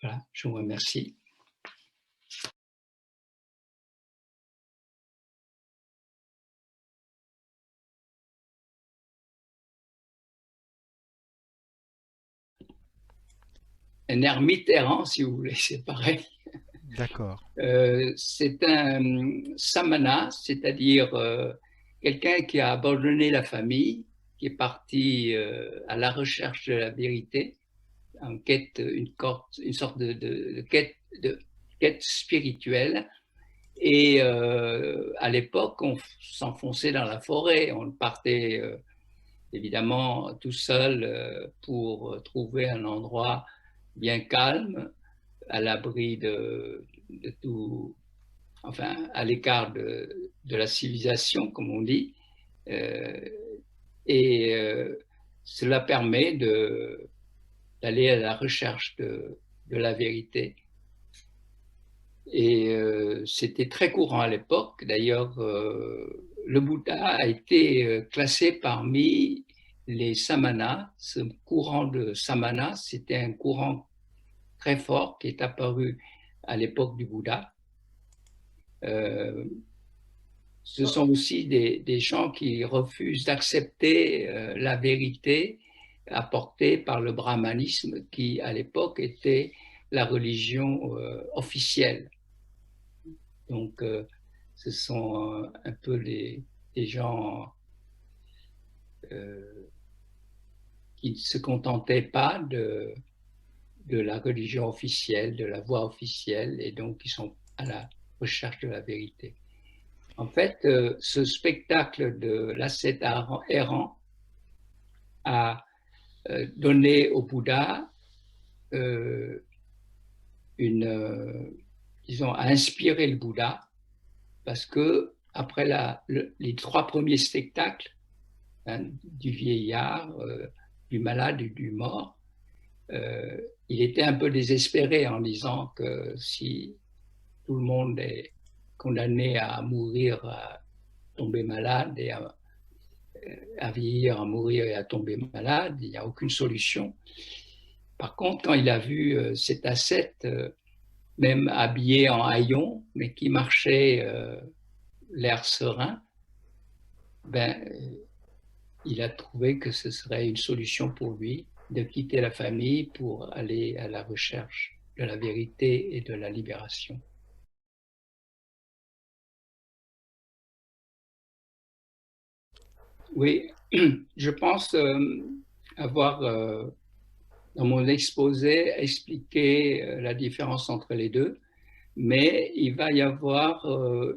Voilà, je vous remercie. Un ermite errant, si vous voulez, c'est pareil. D'accord. C'est un samana, c'est-à-dire quelqu'un qui a abandonné la famille, qui est parti à la recherche de la vérité, en quête, une sorte de quête spirituelle. Et à l'époque, on s'enfonçait dans la forêt, on partait évidemment tout seul pour trouver un endroit bien calme, à l'abri de tout, enfin à l'écart de la civilisation, comme on dit. Cela permet d'aller à la recherche de la vérité. Et c'était très courant à l'époque. D'ailleurs, le Bouddha a été classé parmi les samanas. Ce courant de samana, c'était un courant très fort qui est apparu à l'époque du Bouddha. Ce sont aussi des gens qui refusent d'accepter la vérité apportée par le brahmanisme qui, à l'époque, était la religion officielle. Donc, ce sont un peu les gens qui ne se contentaient pas de la religion officielle, de la voie officielle, et donc qui sont à la recherche de la vérité. En fait, ce spectacle de l'ascète errant a donné au Bouddha disons, a inspiré le Bouddha parce que après les 3 premiers spectacles, hein, du vieillard, du malade et du mort, il était un peu désespéré en disant que si tout le monde est condamné à mourir, à tomber malade et à vieillir, à mourir et à tomber malade, il n'y a aucune solution. Par contre, quand il a vu cet ascète, même habillé en haillons, mais qui marchait l'air serein, ben, il a trouvé que ce serait une solution pour lui de quitter la famille pour aller à la recherche de la vérité et de la libération. Oui, je pense avoir, dans mon exposé, expliqué la différence entre les deux, mais il va y avoir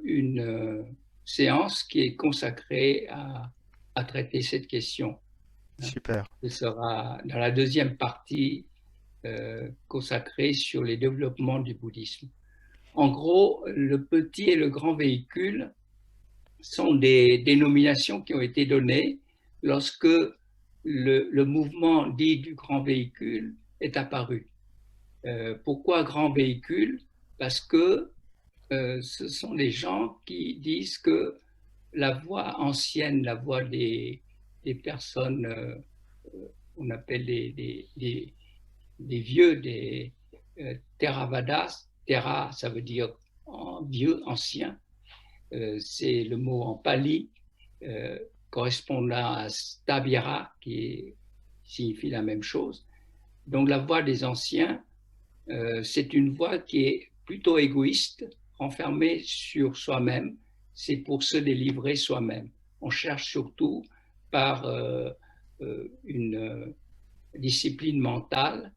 une séance qui est consacrée à traiter cette question. Super. Ce sera dans la deuxième partie consacrée sur les développements du bouddhisme. En gros, le petit et le grand véhicule sont des dénominations qui ont été données lorsque le mouvement dit du grand véhicule est apparu. Pourquoi grand véhicule? Parce que ce sont des gens qui disent que la voie ancienne, la voie des personnes, on appelle des vieux, des Theravadas, Thera, ça veut dire vieux, ancien, c'est le mot en pali correspondant à Stavira, signifie la même chose. Donc la voie des anciens, c'est une voie qui est plutôt égoïste, renfermée sur soi-même. C'est pour se délivrer soi-même. On cherche surtout par une discipline mentale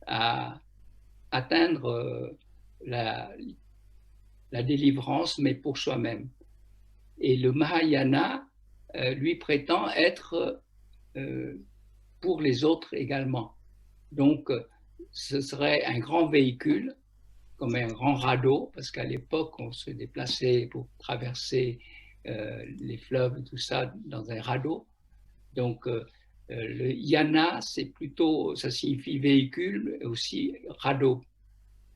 à atteindre la délivrance, mais pour soi-même. Et le Mahayana, lui, prétend être pour les autres également. Donc, ce serait un grand véhicule, comme un grand radeau, parce qu'à l'époque, on se déplaçait pour traverser les fleuves, tout ça, dans un radeau. Donc, le yana, c'est plutôt, ça signifie véhicule, et aussi radeau.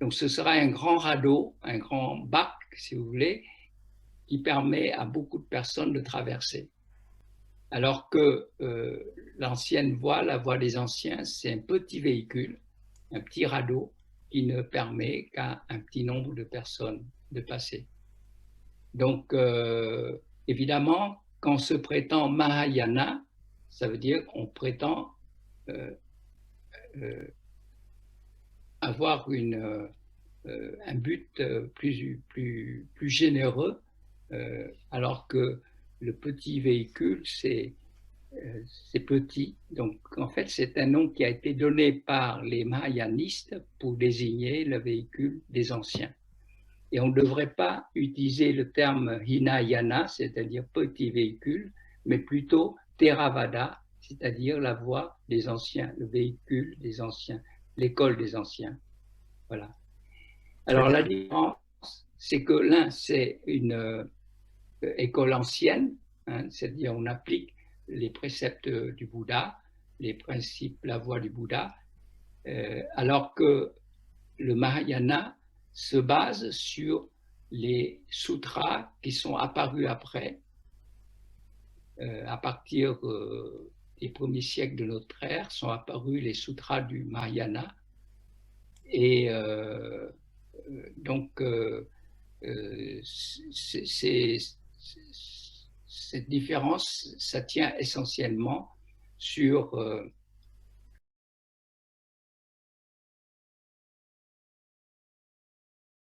Donc, ce sera un grand radeau, un grand bac, si vous voulez, qui permet à beaucoup de personnes de traverser. Alors que l'ancienne voie, la voie des anciens, c'est un petit véhicule, un petit radeau qui ne permet qu'à un petit nombre de personnes de passer. Donc, évidemment, quand on se prétend Mahayana, ça veut dire qu'on prétend avoir un but plus généreux, alors que le petit véhicule, c'est petit. Donc, en fait, c'est un nom qui a été donné par les mahayanistes pour désigner le véhicule des anciens. Et on ne devrait pas utiliser le terme Hinayana, c'est-à-dire petit véhicule, mais plutôt Theravada, c'est-à-dire la voie des anciens, le véhicule des anciens, l'école des anciens. Voilà. Très Alors, bien. la différence, c'est que l'un, c'est une école ancienne, hein, c'est-à-dire on applique les préceptes du Bouddha, les principes, la voie du Bouddha, alors que le Mahayana se base sur les sutras qui sont apparus après, à partir des premiers siècles de notre ère, sont apparus les sutras du Mahayana. Et donc, cette différence, ça tient essentiellement sur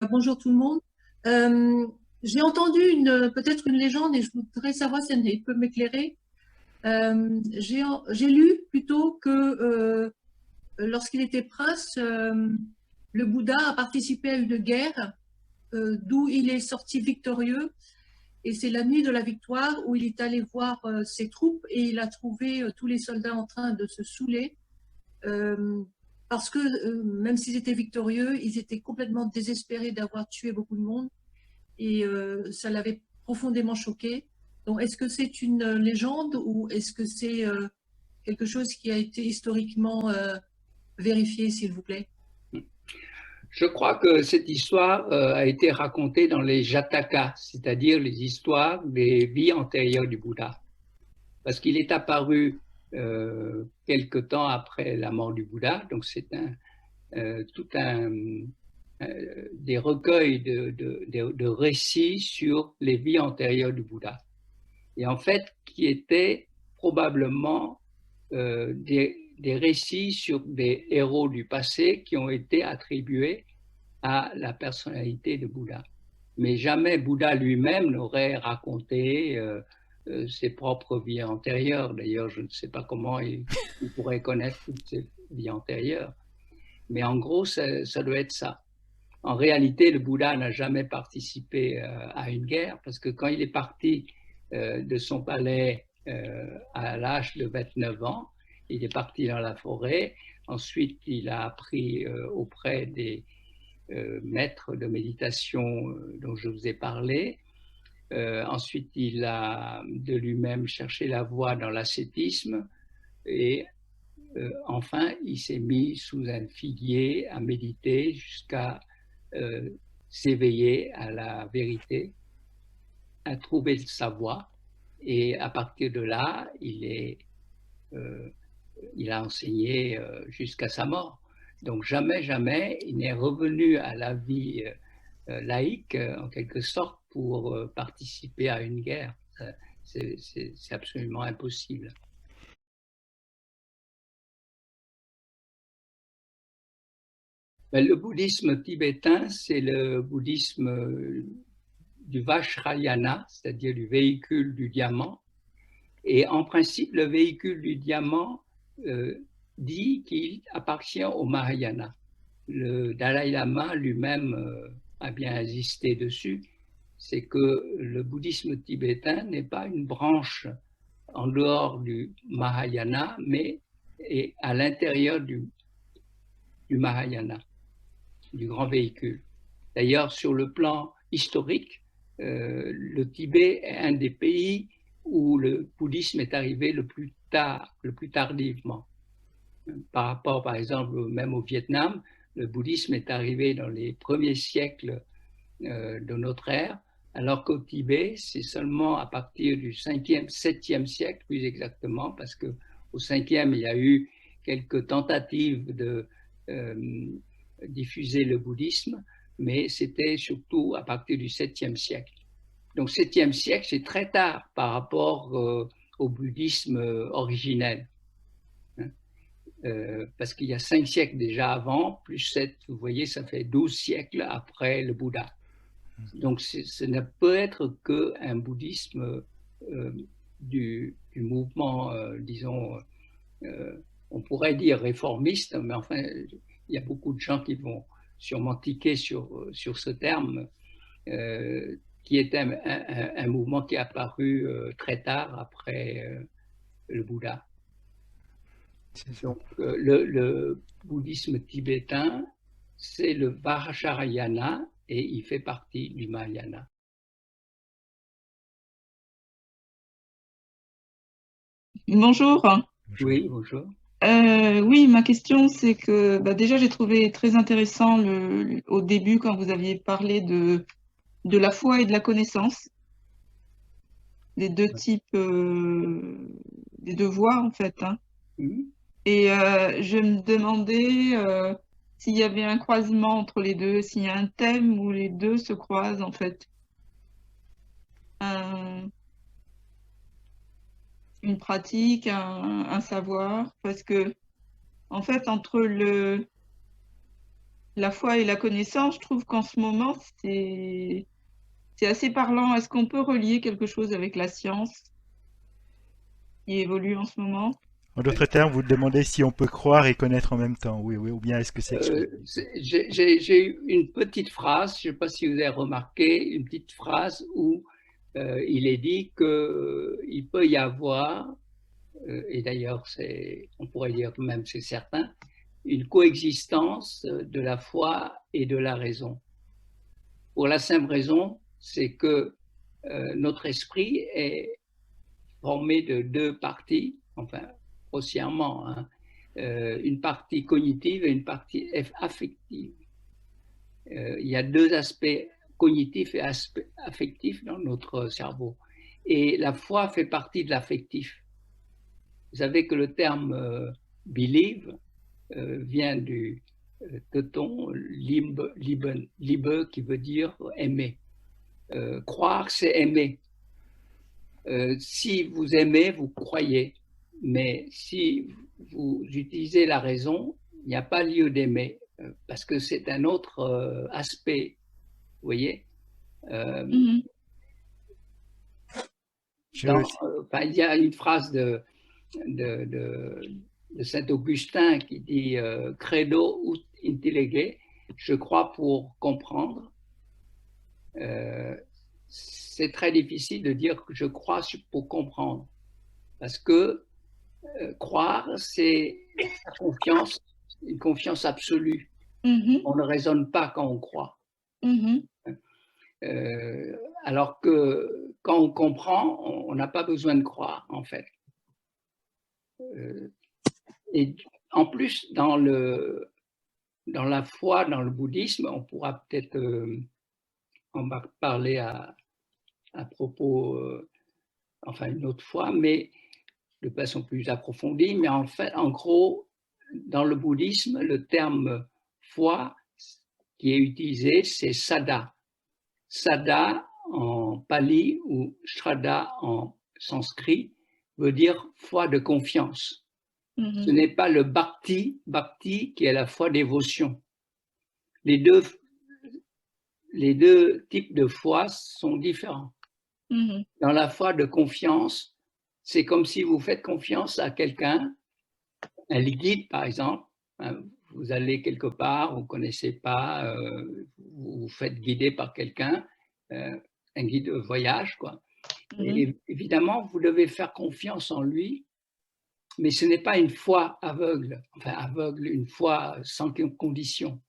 Bonjour tout le monde. J'ai entendu peut-être une légende et je voudrais savoir si elle peut m'éclairer. J'ai lu plutôt que lorsqu'il était prince, le Bouddha a participé à une guerre d'où il est sorti victorieux. Et c'est la nuit de la victoire où il est allé voir ses troupes et il a trouvé tous les soldats en train de se saouler. Euh, Parce que même s'ils étaient victorieux, ils étaient complètement désespérés d'avoir tué beaucoup de monde et ça l'avait profondément choqué. Donc, est-ce que c'est une légende ou est-ce que c'est quelque chose qui a été historiquement vérifié, s'il vous plaît? Je crois que cette histoire a été racontée dans les Jataka, c'est-à-dire les histoires des vies antérieures du Bouddha. Parce qu'il est apparu quelque temps après la mort du Bouddha, donc c'est des recueils de récits sur les vies antérieures du Bouddha. Et en fait, qui étaient probablement des récits sur des héros du passé qui ont été attribués à la personnalité de Bouddha. Mais jamais Bouddha lui-même n'aurait raconté ses propres vies antérieures. D'ailleurs, je ne sais pas comment il pourrait connaître toutes ses vies antérieures. Mais en gros, ça doit être ça. En réalité, le Bouddha n'a jamais participé à une guerre parce que quand il est parti de son palais à l'âge de 29 ans, il est parti dans la forêt. Ensuite, il a appris auprès des maîtres de méditation dont je vous ai parlé. Ensuite, il a de lui-même cherché la voie dans l'ascétisme et enfin, il s'est mis sous un figuier à méditer jusqu'à s'éveiller à la vérité, à trouver sa voie. Et à partir de là, il a enseigné jusqu'à sa mort. Donc jamais, jamais, il n'est revenu à la vie laïque, en quelque sorte, pour participer à une guerre. C'est absolument impossible. Le bouddhisme tibétain, c'est le bouddhisme du Vajrayana, c'est-à-dire du véhicule du diamant. Et en principe, le véhicule du diamant dit qu'il appartient au Mahayana. Le Dalai Lama lui-même a bien insisté dessus, c'est que le bouddhisme tibétain n'est pas une branche en dehors du Mahayana, mais est à l'intérieur du Mahayana, du grand véhicule. D'ailleurs, sur le plan historique, le Tibet est un des pays où le bouddhisme est arrivé le plus tard, le plus tardivement. Par rapport, par exemple, même au Vietnam, le bouddhisme est arrivé dans les premiers siècles de notre ère, alors qu'au Tibet, c'est seulement à partir du 5e, 7e siècle, plus exactement, parce qu'au 5e, il y a eu quelques tentatives de diffuser le bouddhisme, mais c'était surtout à partir du 7e siècle. Donc 7e siècle, c'est très tard par rapport au bouddhisme originel. Parce qu'il y a 5 siècles déjà avant, plus 7, vous voyez, ça fait 12 siècles après le Bouddha. Donc ce ne peut être qu'un bouddhisme du mouvement, disons, on pourrait dire réformiste, mais enfin, il y a beaucoup de gens qui vont sûrement tiquer sur ce terme, qui est un mouvement qui est apparu très tard après le Bouddha. Donc, le bouddhisme tibétain, c'est le Vajrayana et il fait partie du Mahayana. Bonjour. Oui, bonjour. Oui, ma question, c'est que déjà, j'ai trouvé très intéressant au début quand vous aviez parlé de la foi et de la connaissance, des deux types, des deux voies en fait, hein. Et je me demandais s'il y avait un croisement entre les deux, s'il y a un thème où les deux se croisent en fait. Une pratique, un savoir, parce que en fait, entre la foi et la connaissance, je trouve qu'en ce moment, c'est assez parlant. Est-ce qu'on peut relier quelque chose avec la science qui évolue en ce moment? En d'autres termes, vous demandez si on peut croire et connaître en même temps, oui, oui, ou bien est-ce que c'est exclu? J'ai eu une petite phrase, je ne sais pas si vous avez remarqué, une petite phrase où il est dit qu'il peut y avoir, et d'ailleurs on pourrait dire même c'est certain, une coexistence de la foi et de la raison. Pour la simple raison, c'est que notre esprit est formé de deux parties, enfin grossièrement, hein, une partie cognitive et une partie affective. Il y a deux aspects cognitifs et affectifs dans notre cerveau. Et la foi fait partie de l'affectif. Vous savez que le terme believe vient du teuton liebe, qui veut dire aimer. Croire, c'est aimer. Si vous aimez, vous croyez. Mais si vous utilisez la raison, il n'y a pas lieu d'aimer, parce que c'est un autre aspect, vous voyez. Mhm. Il y a une phrase de Saint-Augustin qui dit credo ut intellige, je crois pour comprendre. C'est très difficile de dire que je crois pour comprendre, parce que croire, c'est la confiance, une confiance absolue. Mhm. On ne raisonne pas quand on croit. Mhm. Alors que quand on comprend, on n'a pas besoin de croire, en fait. Et en plus, dans la foi, dans le bouddhisme, on pourra peut-être en parler à propos, enfin une autre fois, mais de façon plus approfondie. Mais en fait, en gros, dans le bouddhisme, le terme foi qui est utilisé, c'est sada. Sada en pali ou shraddha en sanskrit veut dire foi de confiance. Mhm. Ce n'est pas le bhakti qui est la foi dévotion. Les deux types de foi sont différents. Mhm. Dans la foi de confiance, c'est comme si vous faites confiance à quelqu'un, un guide par exemple. Vous allez quelque part, vous ne connaissez pas, vous vous faites guider par quelqu'un, un guide de voyage, quoi. Mhm. Et évidemment, vous devez faire confiance en lui, mais ce n'est pas une foi aveugle, enfin aveugle, une foi sans condition.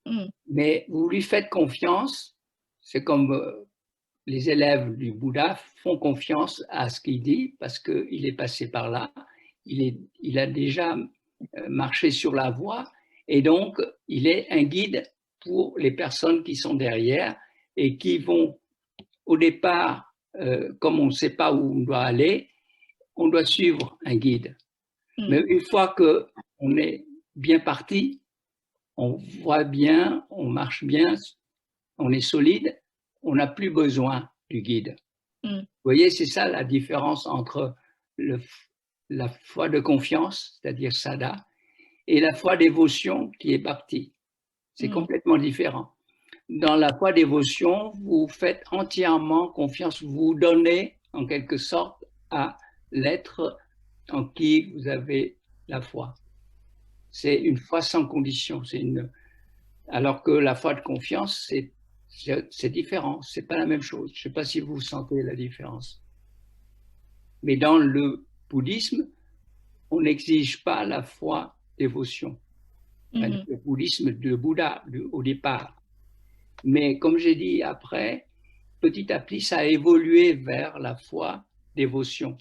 Mhm. Mais vous lui faites confiance, c'est comme les élèves du Bouddha font confiance à ce qu'il dit parce qu'il est passé par là, il a déjà marché sur la voie et donc il est un guide pour les personnes qui sont derrière et qui vont au départ, comme on ne sait pas où on doit aller, on doit suivre un guide. Mais une fois qu'on est bien parti, on voit bien, on marche bien, on est solide, on n'a plus besoin du guide. Vous voyez, c'est ça la différence entre la foi de confiance, c'est-à-dire sada, et la foi dévotion qui est bhakti. C'est complètement différent. Dans la foi dévotion, vous faites entièrement confiance, vous vous donnez en quelque sorte à l'être en qui vous avez la foi. C'est une foi sans condition. Alors que la foi de confiance, c'est différent, c'est pas la même chose. Je ne sais pas si vous sentez la différence. Mais dans le bouddhisme, on n'exige pas la foi dévotion. Enfin, le bouddhisme de Bouddha au départ. Mais comme j'ai dit après, petit à petit, ça a évolué vers la foi dévotion.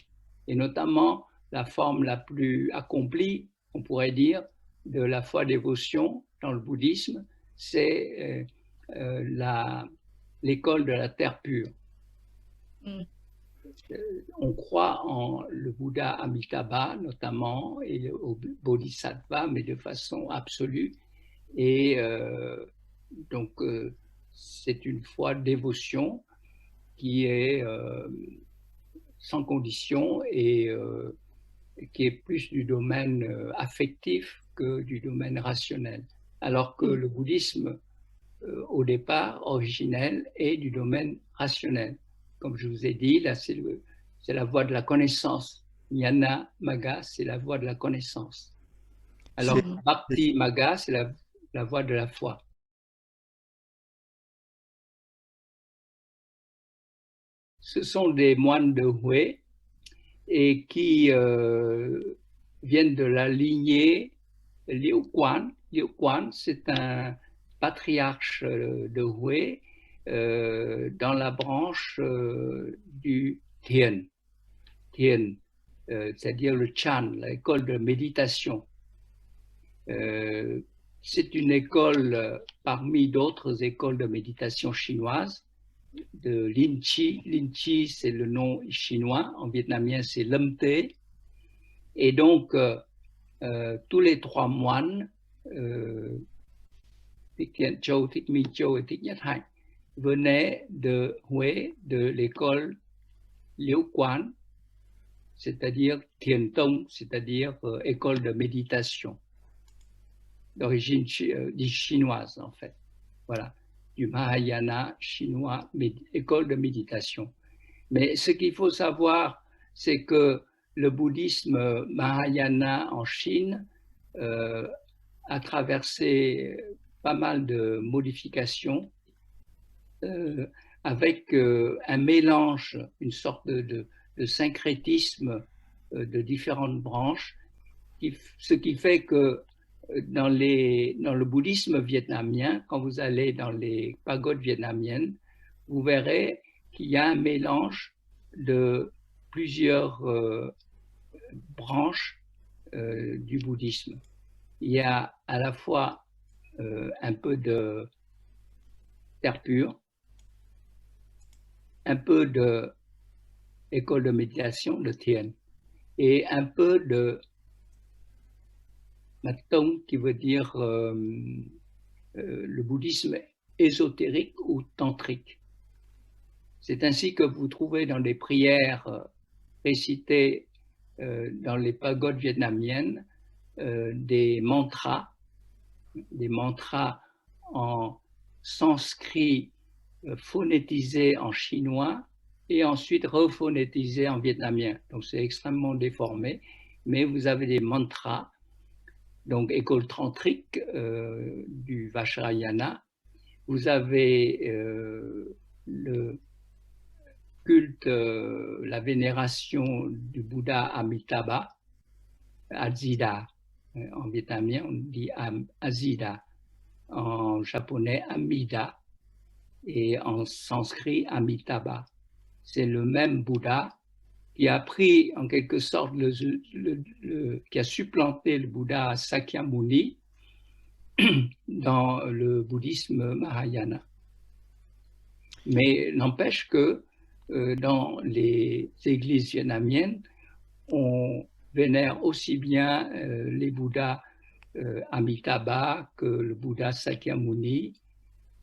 Et notamment la forme la plus accomplie, on pourrait dire, de la foi dévotion dans le bouddhisme, c'est l'école de la terre pure. On croit en le Bouddha Amitabha notamment et au Bodhisattva, mais de façon absolue. Et donc, c'est une foi de dévotion qui est sans condition et qui est plus du domaine affectif que du domaine rationnel. alors que le bouddhisme, au départ, originel, est du domaine rationnel. Comme je vous ai dit, là, c'est la voie de la connaissance. Jnana Magga, c'est la voie de la connaissance. Alors, Bhakti Magga, c'est la voie de la foi. Ce sont des moines de Hui et qui viennent de la lignée Liu Quan. Liu Quan, c'est un patriarche de Hui dans la branche du Tien. Tien, c'est-à-dire le Chan, l'école de méditation. C'est une école parmi d'autres écoles de méditation chinoises, de Lin Chi. Lin Chi, c'est le nom chinois. En vietnamien, c'est Lâm Tế. Et donc, tous les trois moines, Thích Thiện Châu, Thích Minh Châu et Thích Nhất Hạnh, venaient de Huế, de l'école Liễu Quán, c'est-à-dire Thiền Tông, c'est-à-dire école de méditation, d'origine chinoise en fait. Voilà, du Mahayana chinois, école de méditation. Mais ce qu'il faut savoir, c'est que le bouddhisme Mahayana en Chine a traversé pas mal de modifications avec un mélange, une sorte de syncrétisme de différentes branches, ce qui fait que dans le bouddhisme vietnamien, quand vous allez dans les pagodes vietnamiennes, vous verrez qu'il y a un mélange de plusieurs branches du bouddhisme. Il y a à la fois un peu de terre pure, un peu de école de méditation de Tien et un peu de Matong qui veut dire le bouddhisme ésotérique ou tantrique. C'est ainsi que vous trouvez dans les prières récitées dans les pagodes vietnamiennes des mantras en sanskrit phonétisés en chinois et ensuite rephonétisés en vietnamien. Donc c'est extrêmement déformé, mais vous avez des mantras, donc école tantrique du Vajrayana. Vous avez le culte, la vénération du Bouddha Amitabha, Azida. En vietnamien, on dit Azida. En japonais, Amida. Et en sanskrit, Amitabha. C'est le même Bouddha qui a pris en quelque sorte, qui a supplanté le Bouddha Sakyamuni dans le bouddhisme Mahayana. Mais n'empêche que dans les églises vietnamiennes, on vénère aussi bien les Bouddhas Amitabha que le Bouddha Sakyamuni,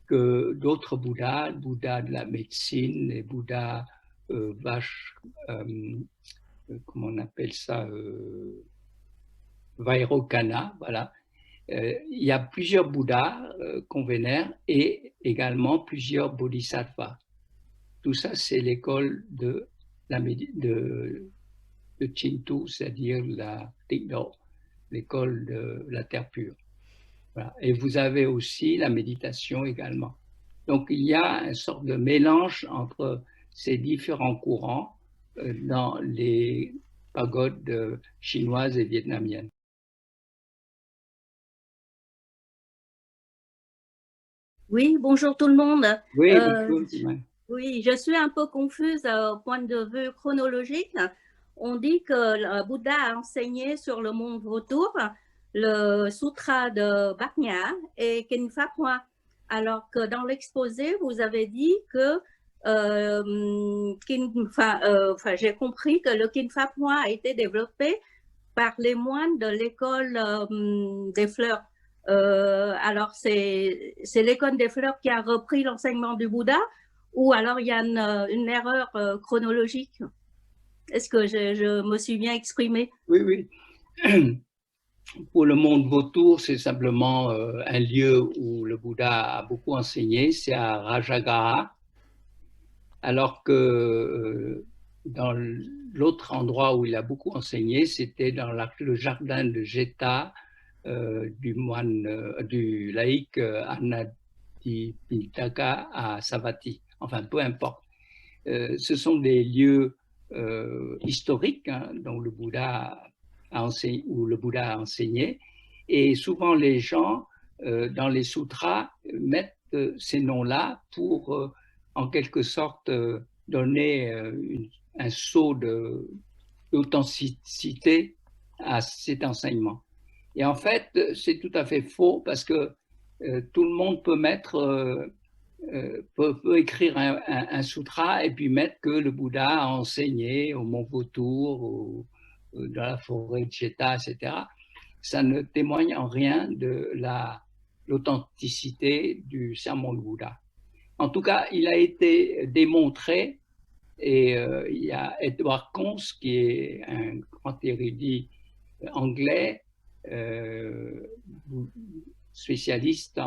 que d'autres Bouddhas, le Bouddha de la médecine, les Bouddhas comment on appelle ça, Vairocana, voilà. Il y a plusieurs Bouddhas qu'on vénère et également plusieurs Bodhisattvas. Tout ça, c'est l'école de Chintu, c'est-à-dire la Tikdo, l'école de la terre pure. Voilà. Et vous avez aussi la méditation également. Donc, il y a une sorte de mélange entre ces différents courants dans les pagodes chinoises et vietnamiennes. Oui, bonjour tout le monde. Oui, bonjour. Oui, je suis un peu confuse au point de vue chronologique. On dit que le Bouddha a enseigné sur le monde vautour le sutra de Bhaknya et Kinfa Phwa, alors que dans l'exposé, vous avez dit que j'ai compris que le Kinfa Phwa a été développé par les moines de l'école des fleurs. Alors, c'est l'école des fleurs qui a repris l'enseignement du Bouddha ou alors il y a une erreur chronologique? Est-ce que je me suis bien exprimée? Oui, oui. Pour le monde vautour, c'est simplement un lieu où le Bouddha a beaucoup enseigné, c'est à Rajagaha, alors que dans l'autre endroit où il a beaucoup enseigné, c'était dans le jardin de Jeta du laïc Anadipitaka à Savatthi. Enfin, peu importe. Ce sont des lieux historiques hein, dont le Bouddha a enseigné, où le Bouddha a enseigné. Et souvent, les gens, dans les sutras, mettent ces noms-là pour, en quelque sorte, donner un saut d'authenticité à cet enseignement. Et en fait, c'est tout à fait faux parce que tout le monde peut mettre, peut écrire un sutra et puis mettre que le Bouddha a enseigné au Mont Vautour, dans la forêt de Cheta, etc. Ça ne témoigne en rien de l'authenticité du sermon de Bouddha. En tout cas, il a été démontré, et il y a Edward Conze, qui est un grand érudit anglais, spécialiste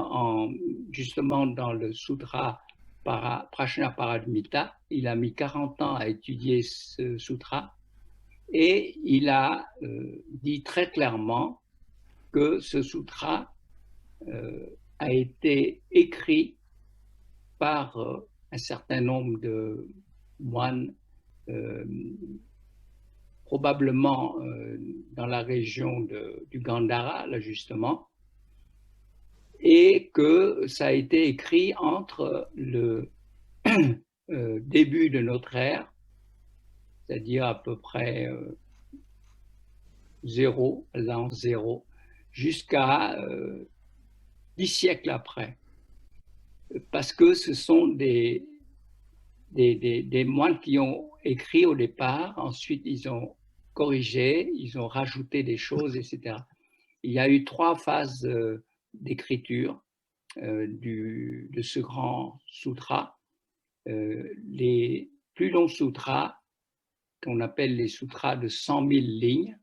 justement dans le sutra Prajnaparamita. Il a mis 40 ans à étudier ce sutra et il a dit très clairement que ce sutra a été écrit par un certain nombre de moines, probablement dans la région du Gandhara, là justement, et que ça a été écrit entre le début de notre ère, c'est-à-dire à peu près 0, l'an 0, jusqu'à 10 siècles après. Parce que ce sont des moines qui ont écrit au départ, ensuite ils ont corrigé, ils ont rajouté des choses, etc. Il y a eu 3 phases d'écriture de ce grand sutra. Les plus longs sutras, qu'on appelle les sutras de 100 000 lignes,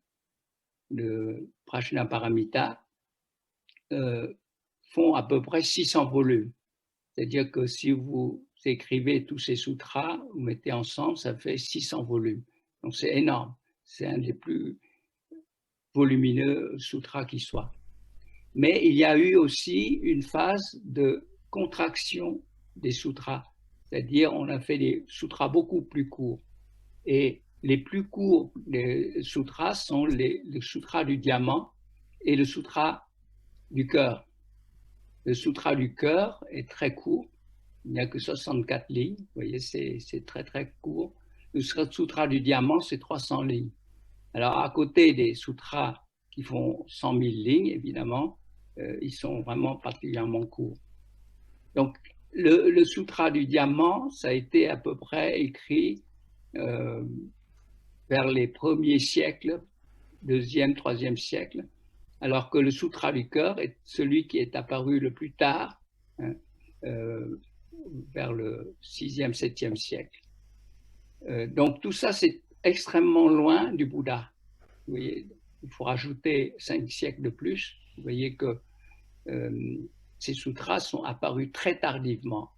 de Prajnaparamita, font à peu près 600 volumes. C'est-à-dire que si vous écrivez tous ces sutras, vous mettez ensemble, ça fait 600 volumes. Donc c'est énorme. C'est un des plus volumineux sutras qui soit. Mais il y a eu aussi une phase de contraction des sutras. C'est-à-dire on a fait des sutras beaucoup plus courts. Et les plus courts des sutras sont le sutra du diamant et le sutra du cœur. Le sutra du cœur est très court, il n'y a que 64 lignes, vous voyez, c'est très très court. Le sutra du diamant, c'est 300 lignes. Alors à côté des sutras qui font 100 000 lignes, évidemment, ils sont vraiment particulièrement courts. Donc le sutra du diamant, ça a été à peu près écrit vers les premiers siècles, 2e, 3e siècle, alors que le sutra du cœur est celui qui est apparu le plus tard, hein, vers le 6e, 7e siècle. Donc tout ça, c'est extrêmement loin du Bouddha. Vous voyez, il faut rajouter 5 siècles de plus. Vous voyez que ces sutras sont apparus très tardivement.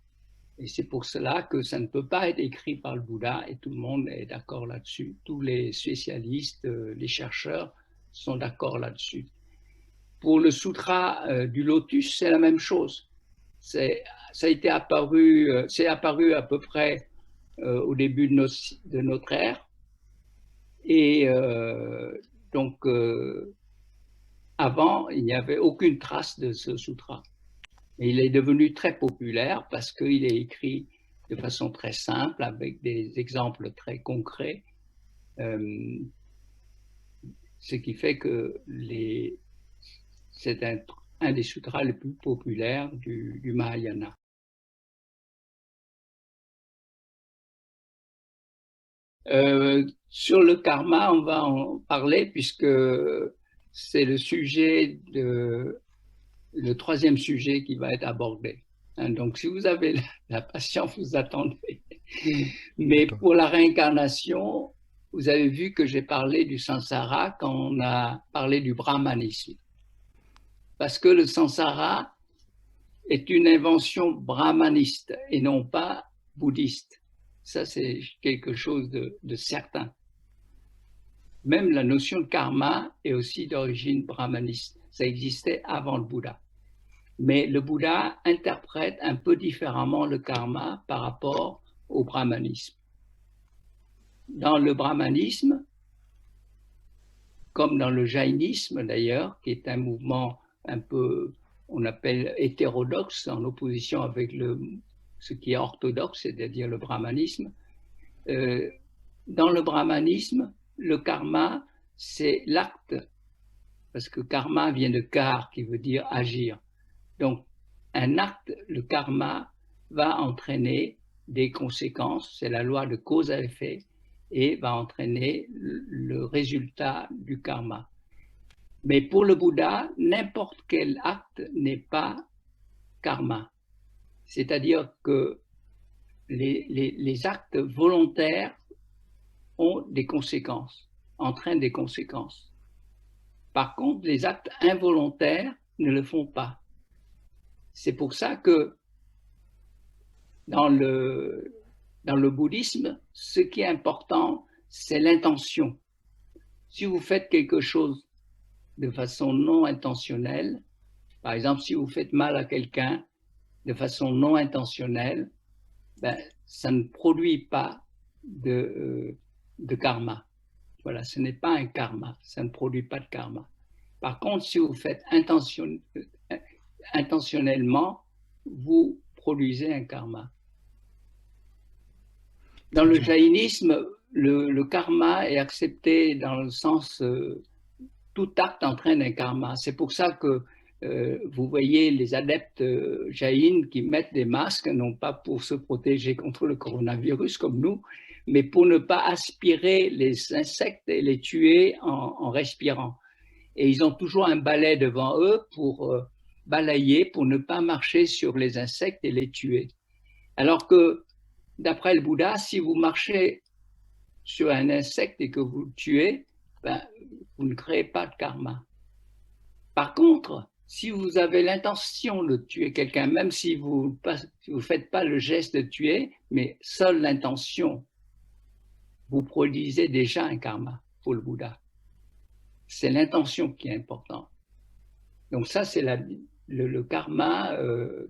Et c'est pour cela que ça ne peut pas être écrit par le Bouddha, et tout le monde est d'accord là-dessus. Tous les spécialistes, les chercheurs sont d'accord là-dessus. Pour le sutra du lotus, c'est la même chose. Ça a été apparu, c'est apparu à peu près au début de notre ère. Et donc, avant, il n'y avait aucune trace de ce sutra. Et il est devenu très populaire parce qu'il est écrit de façon très simple, avec des exemples très concrets, ce qui fait que c'est un des sutras les plus populaires du Mahayana. Sur le karma, on va en parler puisque c'est le sujet le 3e sujet qui va être abordé. Hein, donc, si vous avez la patience, vous attendez. Mais pour la réincarnation, vous avez vu que j'ai parlé du samsara quand on a parlé du brahmanisme. Parce que le samsara est une invention brahmaniste et non pas bouddhiste. Ça, c'est quelque chose de certain. Même la notion de karma est aussi d'origine brahmaniste. Ça existait avant le Bouddha. Mais le Bouddha interprète un peu différemment le karma par rapport au brahmanisme. Dans le brahmanisme, comme dans le jaïnisme d'ailleurs, qui est un mouvement un peu, on appelle hétérodoxe, en opposition avec ce qui est orthodoxe, c'est-à-dire le brahmanisme. Dans le brahmanisme, le karma, c'est l'acte, parce que karma vient de kar, qui veut dire agir. Donc, un acte, le karma, va entraîner des conséquences, c'est la loi de cause à effet, et va entraîner le résultat du karma. Mais pour le Bouddha, n'importe quel acte n'est pas karma. C'est-à-dire que les actes volontaires ont des conséquences, entraînent des conséquences. Par contre, les actes involontaires ne le font pas. C'est pour ça que dans le bouddhisme, ce qui est important, c'est l'intention. Si vous faites quelque chose de façon non intentionnelle, par exemple, si vous faites mal à quelqu'un de façon non intentionnelle, ben, ça ne produit pas de karma. Voilà, ce n'est pas un karma, ça ne produit pas de karma. Par contre, si vous faites intentionnellement, vous produisez un karma. Dans le jaïnisme, le karma est accepté dans le sens tout acte entraîne un karma. C'est pour ça que vous voyez les adeptes jaïnes qui mettent des masques, non pas pour se protéger contre le coronavirus comme nous, mais pour ne pas aspirer les insectes et les tuer en respirant. Et ils ont toujours un balai devant eux pour balayer, pour ne pas marcher sur les insectes et les tuer. Alors que, d'après le Bouddha, si vous marchez sur un insecte et que vous le tuez, ben, vous ne créez pas de karma. Par contre, si vous avez l'intention de tuer quelqu'un, même si vous ne faites pas le geste de tuer, mais seule l'intention, vous produisez déjà un karma pour le Bouddha. C'est l'intention qui est importante. Donc ça, c'est le karma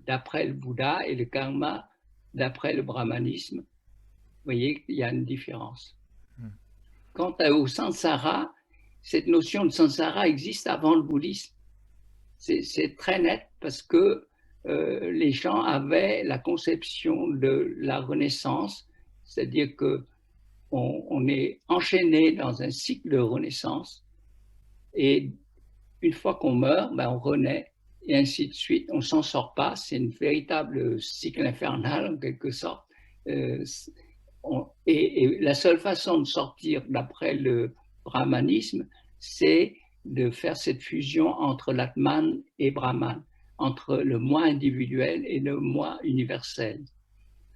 d'après le Bouddha et le karma d'après le brahmanisme. Vous voyez qu'il y a une différence. Quant au samsara, cette notion de samsara existe avant le bouddhisme. C'est très net parce que les gens avaient la conception de la renaissance, c'est-à-dire qu'on est enchaîné dans un cycle de renaissance et une fois qu'on meurt, ben on renaît et ainsi de suite. On ne s'en sort pas, c'est une véritable cycle infernal en quelque sorte. Et la seule façon de sortir d'après le brahmanisme, c'est de faire cette fusion entre l'Atman et Brahman, entre le moi individuel et le moi universel.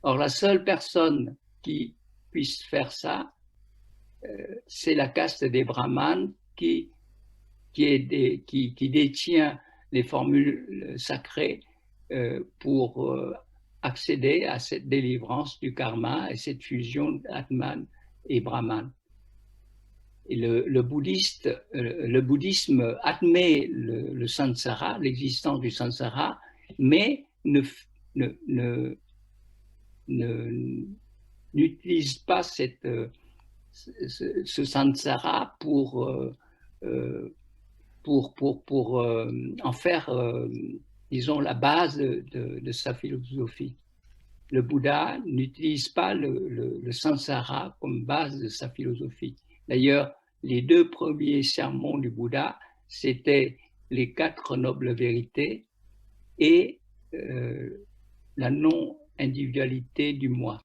Or, la seule personne qui puisse faire ça, c'est la caste des Brahmanes qui détient les formules sacrées pour accéder à cette délivrance du karma et cette fusion d'Atman et Brahman. Et le bouddhisme admet le samsara, l'existence du samsara, mais n'utilise pas ce samsara pour en faire, disons, la base de sa philosophie. Le Bouddha n'utilise pas le samsara comme base de sa philosophie. D'ailleurs, les deux premiers sermons du Bouddha, c'était les 4 nobles vérités et la non-individualité du moi.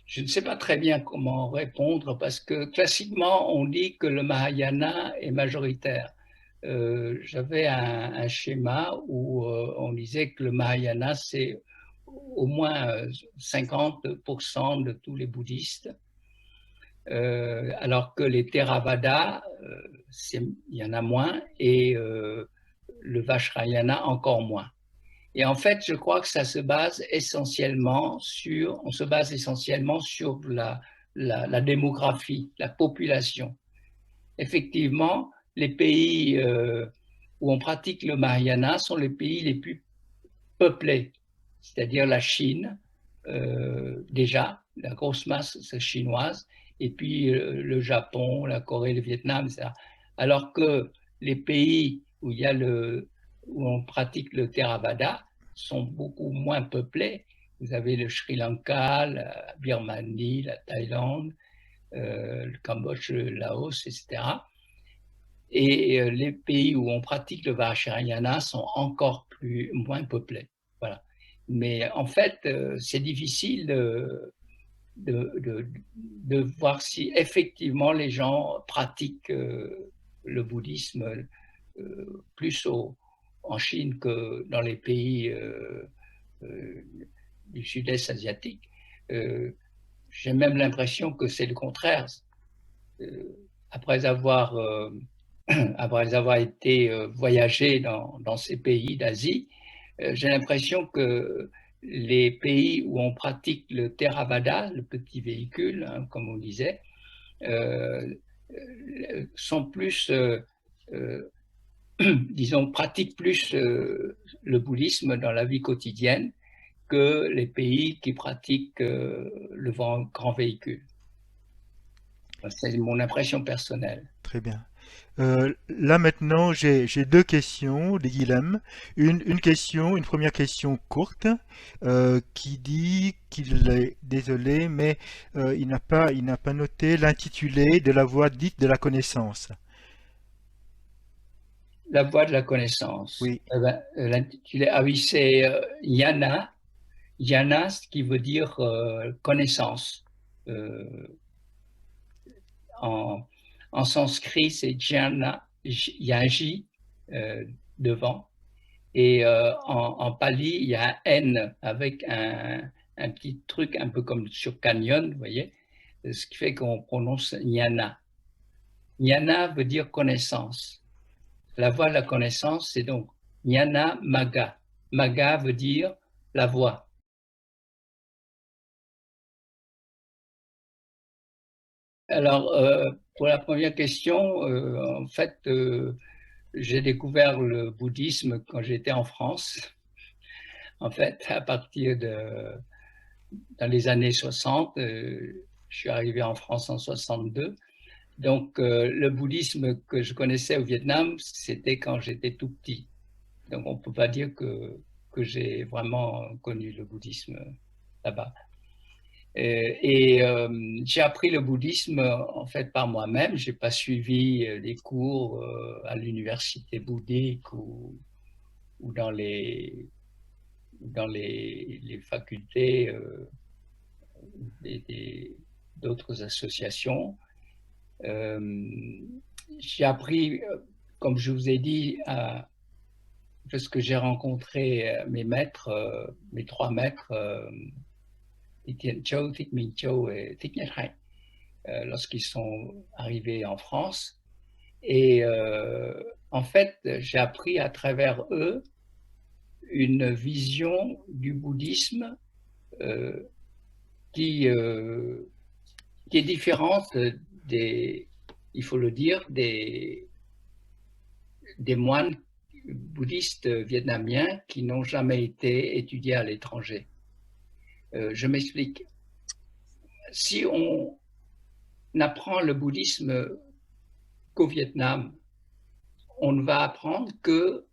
Je ne sais pas très bien comment répondre parce que classiquement, on dit que le Mahayana est majoritaire. J'avais un schéma où on disait que le Mahayana, c'est au moins 50% de tous les bouddhistes, alors que les Theravada, il y en a moins, et le Vajrayana encore moins. Et en fait, je crois que on se base essentiellement sur la démographie, la population. Effectivement, les pays où on pratique le Mahayana sont les pays les plus peuplés, c'est-à-dire la Chine, déjà, la grosse masse chinoise, et puis le Japon, la Corée, le Vietnam, etc. Alors que les pays où on pratique le Theravada sont beaucoup moins peuplés. Vous avez le Sri Lanka, la Birmanie, la Thaïlande, le Cambodge, le Laos, etc. Et les pays où on pratique le Vajrayana sont encore moins peuplés. Voilà. Mais en fait, c'est difficile de voir si effectivement les gens pratiquent le bouddhisme plus en Chine que dans les pays du sud-est asiatique. J'ai même l'impression que c'est le contraire. Après avoir été voyager dans ces pays d'Asie, j'ai l'impression que les pays où on pratique le Theravada, le petit véhicule, hein, comme on disait, sont plus, disons, pratiquent plus le bouddhisme dans la vie quotidienne que les pays qui pratiquent le grand véhicule. C'est mon impression personnelle. Très bien. Là maintenant, j'ai deux questions, des dilemmes. Une première question courte, qui dit qu'il est désolé, mais il n'a pas noté l'intitulé de la voie dite de la connaissance. La voie de la connaissance. Oui. L'intitulé, ah oui, c'est Jnana. Jnana, ce qui veut dire connaissance. En sanskrit, c'est Jnana, il y a un J devant. Et en pali, il y a un N avec un petit truc un peu comme sur Canyon, vous voyez, ce qui fait qu'on prononce Jnana. Jnana veut dire connaissance. La voie de la connaissance, c'est donc Jnana Magga. Magga veut dire la voie. Alors, pour la première question, en fait, j'ai découvert le bouddhisme quand j'étais en France. En fait, dans les années 60, je suis arrivé en France en 62. Donc, le bouddhisme que je connaissais au Vietnam, c'était quand j'étais tout petit. Donc, on ne peut pas dire que j'ai vraiment connu le bouddhisme là-bas. Et j'ai appris le bouddhisme en fait par moi-même. Je n'ai pas suivi des cours à l'université bouddhique ou dans les facultés d'autres associations. J'ai appris, comme je vous ai dit, parce que j'ai rencontré mes maîtres, mes trois maîtres, Thich Thiện Châu, Thích Minh Châu et Thich Nhat Hanh, lorsqu'ils sont arrivés en France. Et en fait, j'ai appris à travers eux une vision du bouddhisme qui est différente il faut le dire, des moines bouddhistes vietnamiens qui n'ont jamais été étudiés à l'étranger. Je m'explique. Si on apprend le bouddhisme qu'au Vietnam, on ne va apprendre que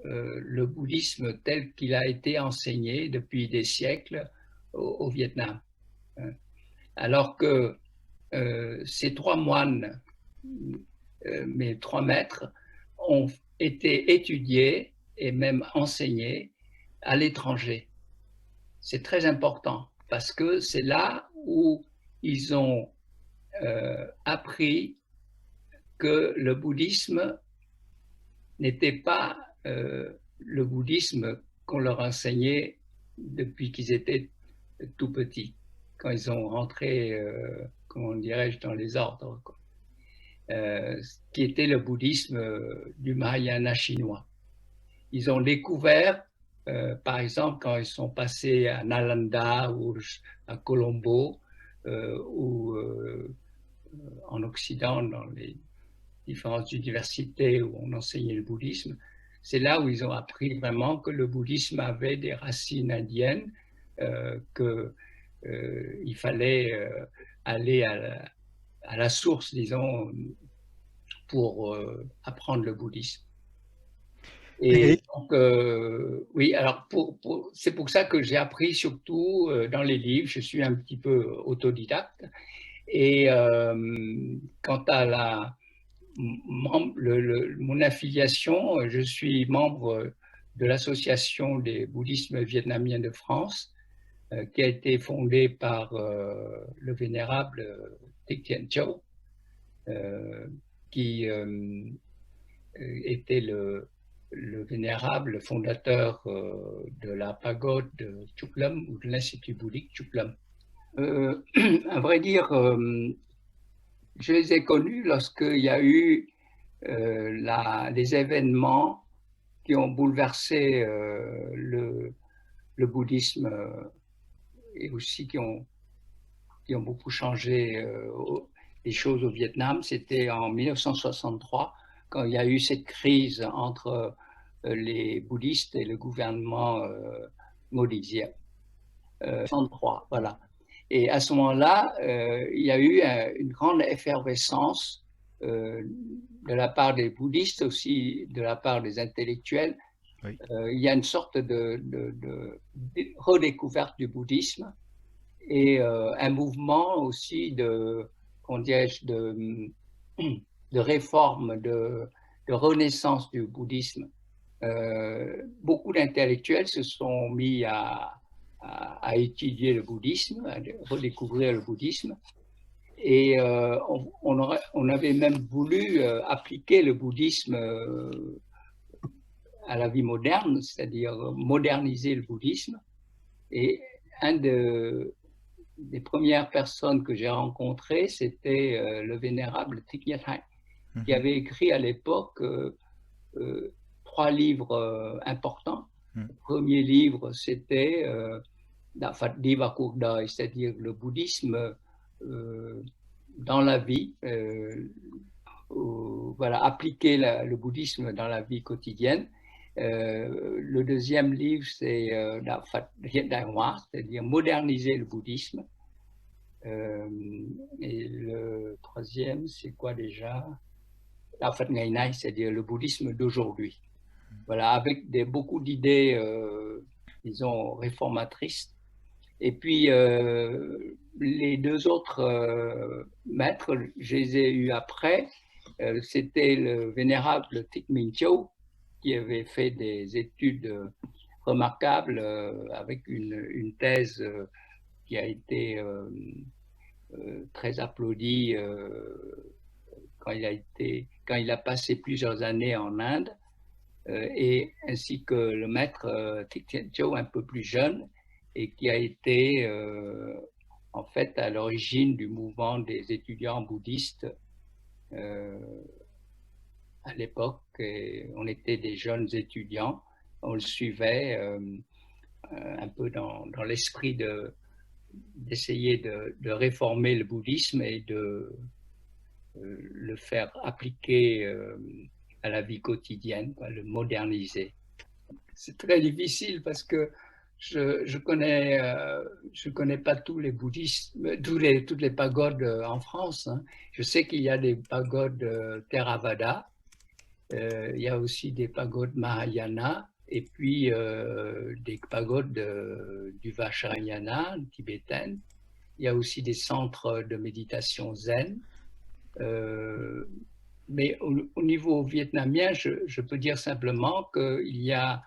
le bouddhisme tel qu'il a été enseigné depuis des siècles au Vietnam. Alors que ces trois moines, mes trois maîtres, ont été étudiés et même enseignés à l'étranger. C'est très important parce que c'est là où ils ont appris que le bouddhisme n'était pas le bouddhisme qu'on leur enseignait depuis qu'ils étaient tout petits, quand ils ont rentré, comment dirais-je, dans les ordres, quoi. Qui était le bouddhisme du Mahayana chinois. Ils ont découvert, par exemple, quand ils sont passés à Nalanda ou à Colombo, ou en Occident, dans les différentes universités où on enseignait le bouddhisme, c'est là où ils ont appris vraiment que le bouddhisme avait des racines indiennes, qu'il fallait aller à la source, disons, pour apprendre le bouddhisme. Et donc, oui, alors c'est pour ça que j'ai appris surtout dans les livres, je suis un petit peu autodidacte. Et quant à mon affiliation, je suis membre de l'Association des bouddhismes vietnamiens de France, qui a été fondée par le vénérable Thich Thien Châu, qui était le vénérable fondateur de la pagode de Chuk Lam ou de l'Institut bouddhique Chuk Lam. À vrai dire, je les ai connus lorsqu'il y a eu les événements qui ont bouleversé le bouddhisme et aussi qui ont beaucoup changé les choses au Vietnam. C'était en 1963, quand il y a eu cette crise entre les bouddhistes et le gouvernement maudisien. 63, voilà. Et à ce moment-là, il y a eu une grande effervescence de la part des bouddhistes, aussi de la part des intellectuels. Oui. Il y a une sorte de redécouverte du bouddhisme et un mouvement aussi de réforme, de renaissance du bouddhisme. Beaucoup d'intellectuels se sont mis à étudier le bouddhisme, à redécouvrir le bouddhisme. Et on avait même voulu appliquer le bouddhisme à la vie moderne, c'est-à-dire moderniser le bouddhisme. Et des premières personnes que j'ai rencontrées, c'était le vénérable Thich Nhat Hanh, qui avait écrit à l'époque 3 livres importants. Le premier livre, c'était Đạo Phật đi vào cuộc đời, c'est-à-dire le bouddhisme dans la vie, voilà, appliquer le bouddhisme dans la vie quotidienne. Le deuxième livre, c'est Đạo Phật hiện đại hóa, c'est-à-dire moderniser le bouddhisme. Et le troisième, c'est quoi déjà? Đạo Phật ngày nay, c'est-à-dire le bouddhisme d'aujourd'hui. Voilà, avec beaucoup d'idées, disons, réformatrices. Et puis, les 2 autres maîtres, je les ai eus après. C'était le vénérable Thich Minh Châu, qui avait fait des études remarquables avec une thèse qui a été très applaudie quand il a passé plusieurs années en Inde, et ainsi que le maître Thich Thien Châu, un peu plus jeune, et qui a été en fait à l'origine du mouvement des étudiants bouddhistes à l'époque. On était des jeunes étudiants, on le suivait un peu dans l'esprit d'essayer de réformer le bouddhisme et de le faire appliquer à la vie quotidienne, le moderniser. C'est très difficile parce que je connais pas tous les bouddhismes, toutes les pagodes en France, hein. Je sais qu'il y a des pagodes Theravada, il y a aussi des pagodes Mahayana, et puis des pagodes du Vajrayana tibétaine. Il y a aussi des centres de méditation zen. Mais au niveau vietnamien, je peux dire simplement qu'il y a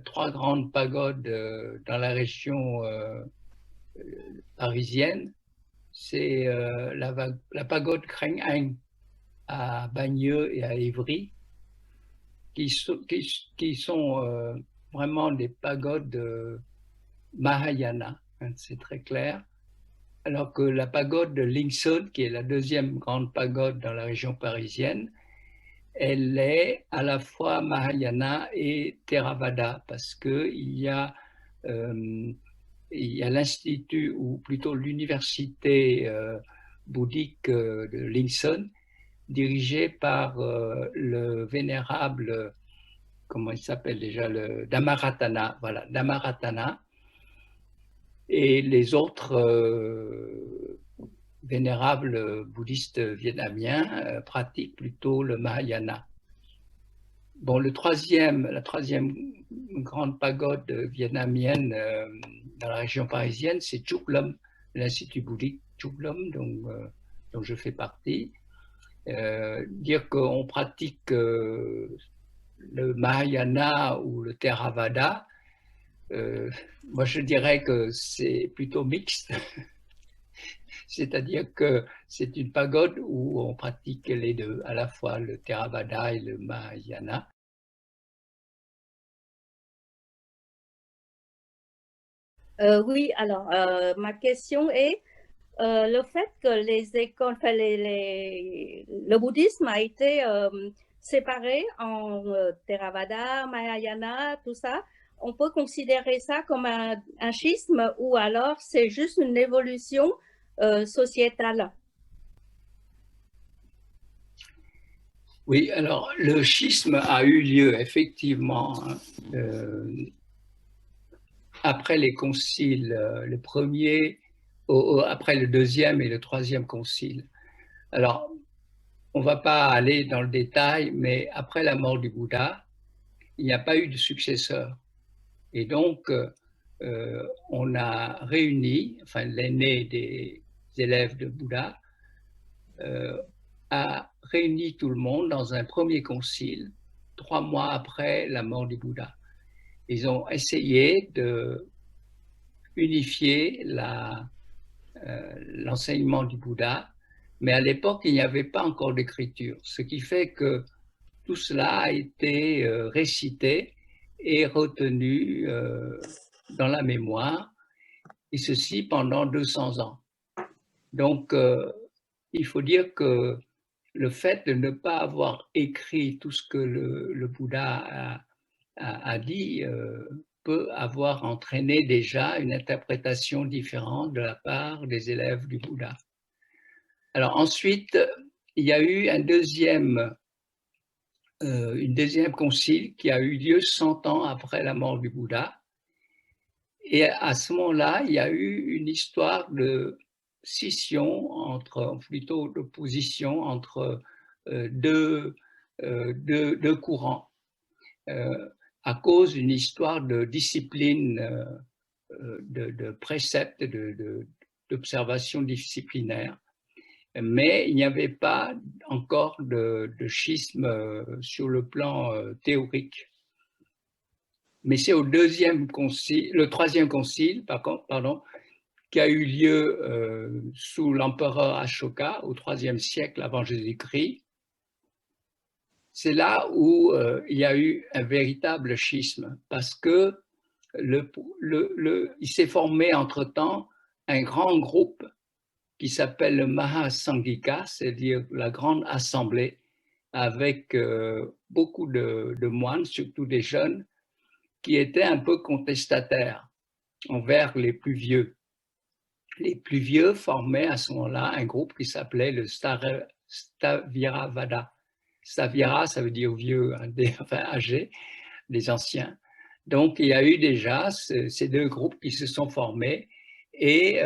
3 grandes pagodes dans la région parisienne. C'est la pagode Kreng Anh à Bagneux et à Évry, qui sont vraiment des pagodes Mahayana, hein, c'est très clair. Alors que la pagode de Lingson, qui est la deuxième grande pagode dans la région parisienne, elle est à la fois Mahayana et Theravada, parce qu'il y a l'institut, ou plutôt l'université bouddhique de Lingson, dirigée par le vénérable, comment il s'appelle déjà, le Dhammaratana, voilà, Dhammaratana, et les autres vénérables bouddhistes vietnamiens pratiquent plutôt le Mahayana. Bon, la troisième grande pagode vietnamienne dans la région parisienne, c'est Trúc Lâm, l'Institut bouddhique Trúc Lâm, dont je fais partie. Dire qu'on pratique le Mahayana ou le Theravada, moi je dirais que c'est plutôt mixte. C'est-à-dire que c'est une pagode où on pratique les deux, à la fois le Theravada et le Mahayana. Oui, alors ma question est le fait que les écoles, enfin, le bouddhisme a été séparé en Theravada, Mahayana, tout ça. On peut considérer ça comme un schisme ou alors c'est juste une évolution sociétale? Oui, alors le schisme a eu lieu effectivement après les conciles, le premier, après le deuxième et le troisième concile. Alors, on ne va pas aller dans le détail, mais après la mort du Bouddha, il n'y a pas eu de successeur. Et donc, on a réuni, enfin l'aîné des élèves de Bouddha, a réuni tout le monde dans un premier concile, 3 mois après la mort du Bouddha. Ils ont essayé de unifier l'enseignement du Bouddha, mais à l'époque, il n'y avait pas encore d'écriture, ce qui fait que tout cela a été récité et retenu dans la mémoire, et ceci pendant 200 ans. Donc, il faut dire que le fait de ne pas avoir écrit tout ce que le Bouddha a dit peut avoir entraîné déjà une interprétation différente de la part des élèves du Bouddha. Alors ensuite, il y a eu une deuxième concile qui a eu lieu 100 ans après la mort du Bouddha. Et à ce moment-là, il y a eu une histoire de scission, plutôt d'opposition entre deux courants, à cause d'une histoire de discipline, de préceptes, d'observation disciplinaire. Mais il n'y avait pas encore de schisme sur le plan théorique. Mais c'est le troisième concile, pardon, qui a eu lieu sous l'empereur Ashoka au IIIe siècle avant Jésus-Christ. C'est là où il y a eu un véritable schisme, parce que il s'est formé entre-temps un grand groupe qui s'appelle le Mahasanghika, c'est-à-dire la grande assemblée, avec beaucoup de moines, surtout des jeunes, qui étaient un peu contestataires envers les plus vieux. Les plus vieux formaient à ce moment-là un groupe qui s'appelait le Staviravada. Stavira, ça veut dire vieux, enfin âgé, des anciens. Donc, il y a eu déjà ces deux groupes qui se sont formés et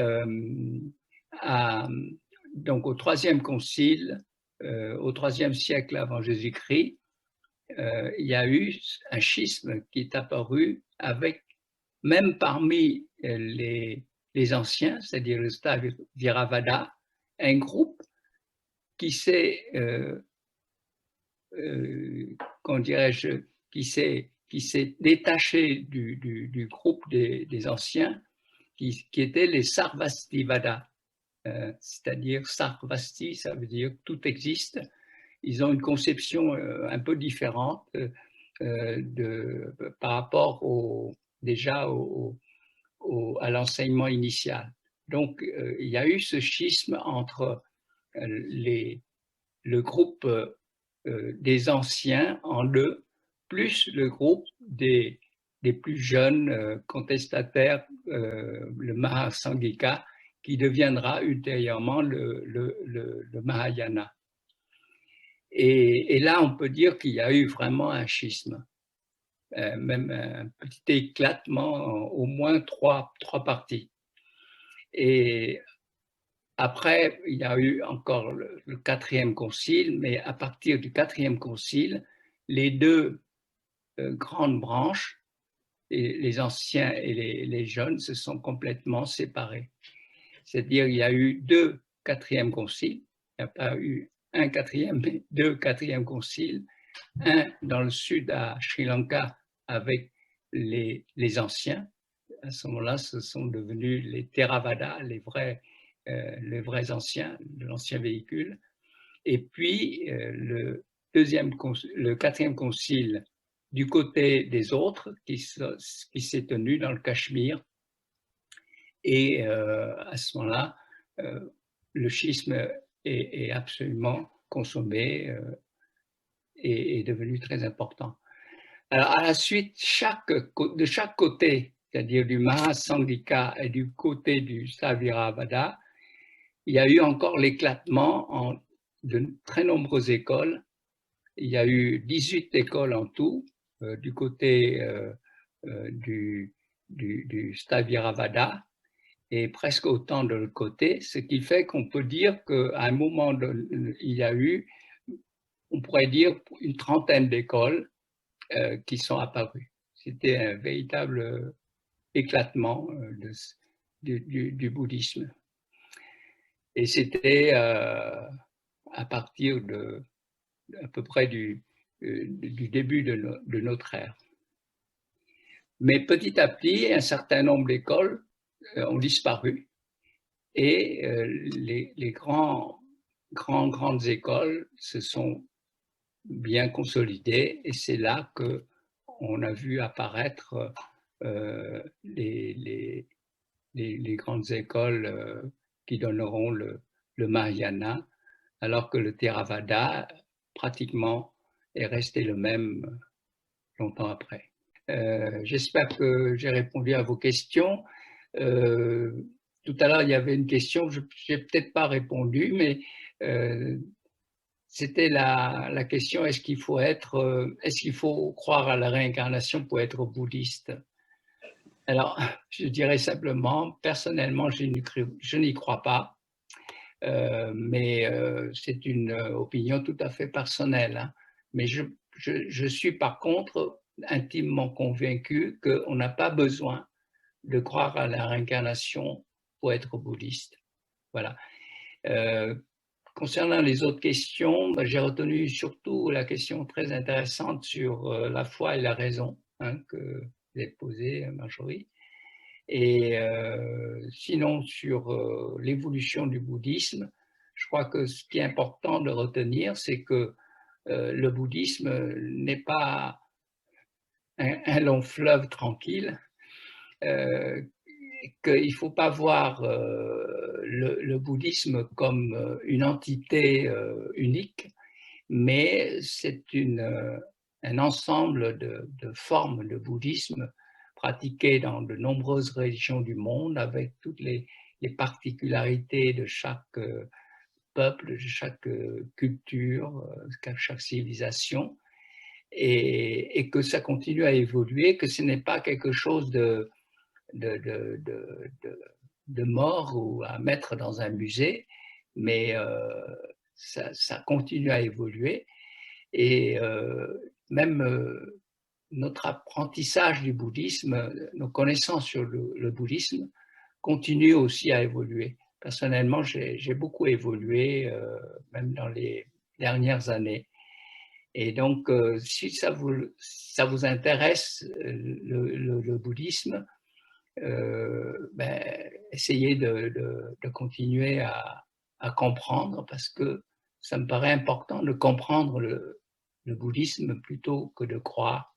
donc au troisième concile, au IIIe siècle avant Jésus-Christ, il y a eu un schisme qui est apparu avec, même parmi les anciens, c'est-à-dire le Staviravada, un groupe qui s'est, comment dirais-je, qui s'est détaché du groupe des anciens, qui étaient les Sarvastivada, c'est-à-dire Sarvasti, ça veut dire tout existe. Ils ont une conception un peu différente par rapport déjà à l'enseignement initial. Donc, il y a eu ce schisme entre le groupe des anciens en deux, plus le groupe des plus jeunes contestataires, le Mahasangika, qui deviendra ultérieurement le Mahayana. Et là, on peut dire qu'il y a eu vraiment un schisme, même un petit éclatement, au moins trois parties. Et après, il y a eu encore le quatrième concile, mais à partir du quatrième concile, les deux grandes branches, les anciens et les jeunes, se sont complètement séparés. C'est-à-dire qu'il y a eu deux quatrièmes conciles, il n'y a pas eu un quatrième, mais deux quatrièmes conciles, un dans le sud à Sri Lanka avec les anciens. À ce moment-là, ce sont devenus les Theravada, les vrais anciens de l'ancien véhicule. Et puis, le quatrième concile du côté des autres, qui s'est tenu dans le Cachemire. Et à ce moment-là, le schisme est absolument consommé et est devenu très important. Alors, à la suite, de chaque côté, c'est-à-dire du Mahasangika et du côté du Sthaviravada, il y a eu encore l'éclatement de très nombreuses écoles. Il y a eu 18 écoles en tout, du côté du Sthaviravada, et presque autant de l'autre côté, ce qui fait qu'on peut dire qu'à un moment, il y a eu, on pourrait dire, une trentaine d'écoles qui sont apparues. C'était un véritable éclatement du bouddhisme. Et c'était à partir à peu près du début de notre ère. Mais petit à petit, un certain nombre d'écoles ont disparu et les grandes écoles se sont bien consolidées, et c'est là qu'on a vu apparaître les grandes écoles qui donneront le Mahayana, alors que le Theravada pratiquement est resté le même longtemps après. J'espère que j'ai répondu à vos questions. Tout à l'heure, il y avait une question, je n'ai peut-être pas répondu, mais c'était la question, est-ce qu'il faut croire à la réincarnation pour être bouddhiste? Alors, je dirais simplement, personnellement, je n'y crois pas, mais c'est une opinion tout à fait personnelle. Hein. Mais je suis par contre intimement convaincu qu'on n'a pas besoin de croire à la réincarnation pour être bouddhiste. Voilà. Concernant les autres questions, j'ai retenu surtout la question très intéressante sur la foi et la raison, hein, que vous avez posée, Marjorie. Et sinon, sur l'évolution du bouddhisme, je crois que ce qui est important de retenir, c'est que le bouddhisme n'est pas un long fleuve tranquille, qu'il ne faut pas voir le bouddhisme comme une entité unique, mais c'est un ensemble de formes de bouddhisme pratiquées dans de nombreuses régions du monde, avec toutes les particularités de chaque peuple, de chaque culture, chaque civilisation, et que ça continue à évoluer, que ce n'est pas quelque chose de mort ou à mettre dans un musée, mais ça continue à évoluer. Et même notre apprentissage du bouddhisme, nos connaissances sur le bouddhisme continuent aussi à évoluer. Personnellement, j'ai beaucoup évolué, même dans les dernières années. Et donc, si ça vous intéresse, le bouddhisme, essayez de continuer à comprendre, parce que ça me paraît important de comprendre le bouddhisme plutôt que de croire.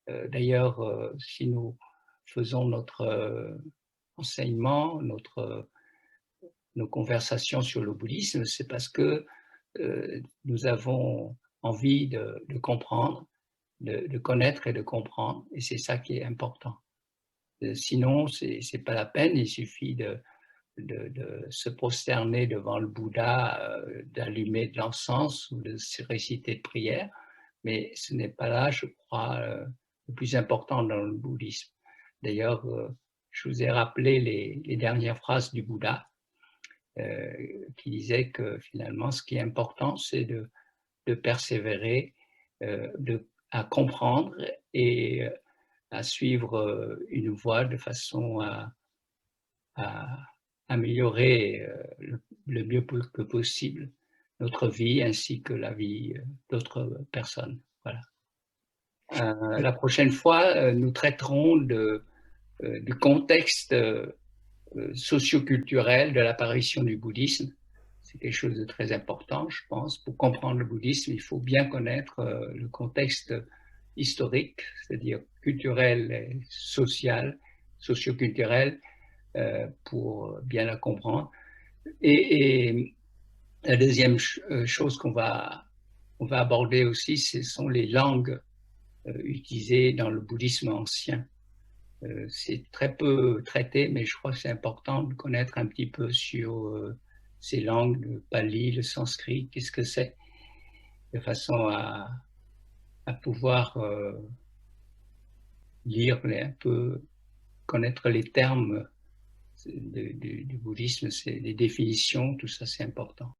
D'ailleurs, si nous faisons notre enseignement, nos conversations sur le bouddhisme, c'est parce que nous avons envie de comprendre, de connaître et de comprendre, et c'est ça qui est important. Sinon, c'est pas la peine, il suffit de se prosterner devant le Bouddha, d'allumer de l'encens ou de se réciter de prières, mais ce n'est pas là, je crois, le plus important dans le bouddhisme. D'ailleurs, je vous ai rappelé les dernières phrases du Bouddha, qui disait que finalement, ce qui est important, c'est de persévérer, à comprendre et à suivre une voie de façon à améliorer le mieux que possible notre vie ainsi que la vie d'autres personnes. Voilà. La prochaine fois, nous traiterons du contexte socio-culturel de l'apparition du bouddhisme. C'est quelque chose de très important, je pense. Pour comprendre le bouddhisme, il faut bien connaître le contexte historique, c'est-à-dire culturel et social, socio-culturel, pour bien la comprendre. Et la deuxième chose qu'on va aborder aussi, ce sont les langues utilisées dans le bouddhisme ancien. C'est très peu traité, mais je crois que c'est important de connaître un petit peu sur ces langues, le pali, le sanskrit, qu'est-ce que c'est, de façon à pouvoir lire un peu, connaître les termes du bouddhisme, les définitions, tout ça c'est important.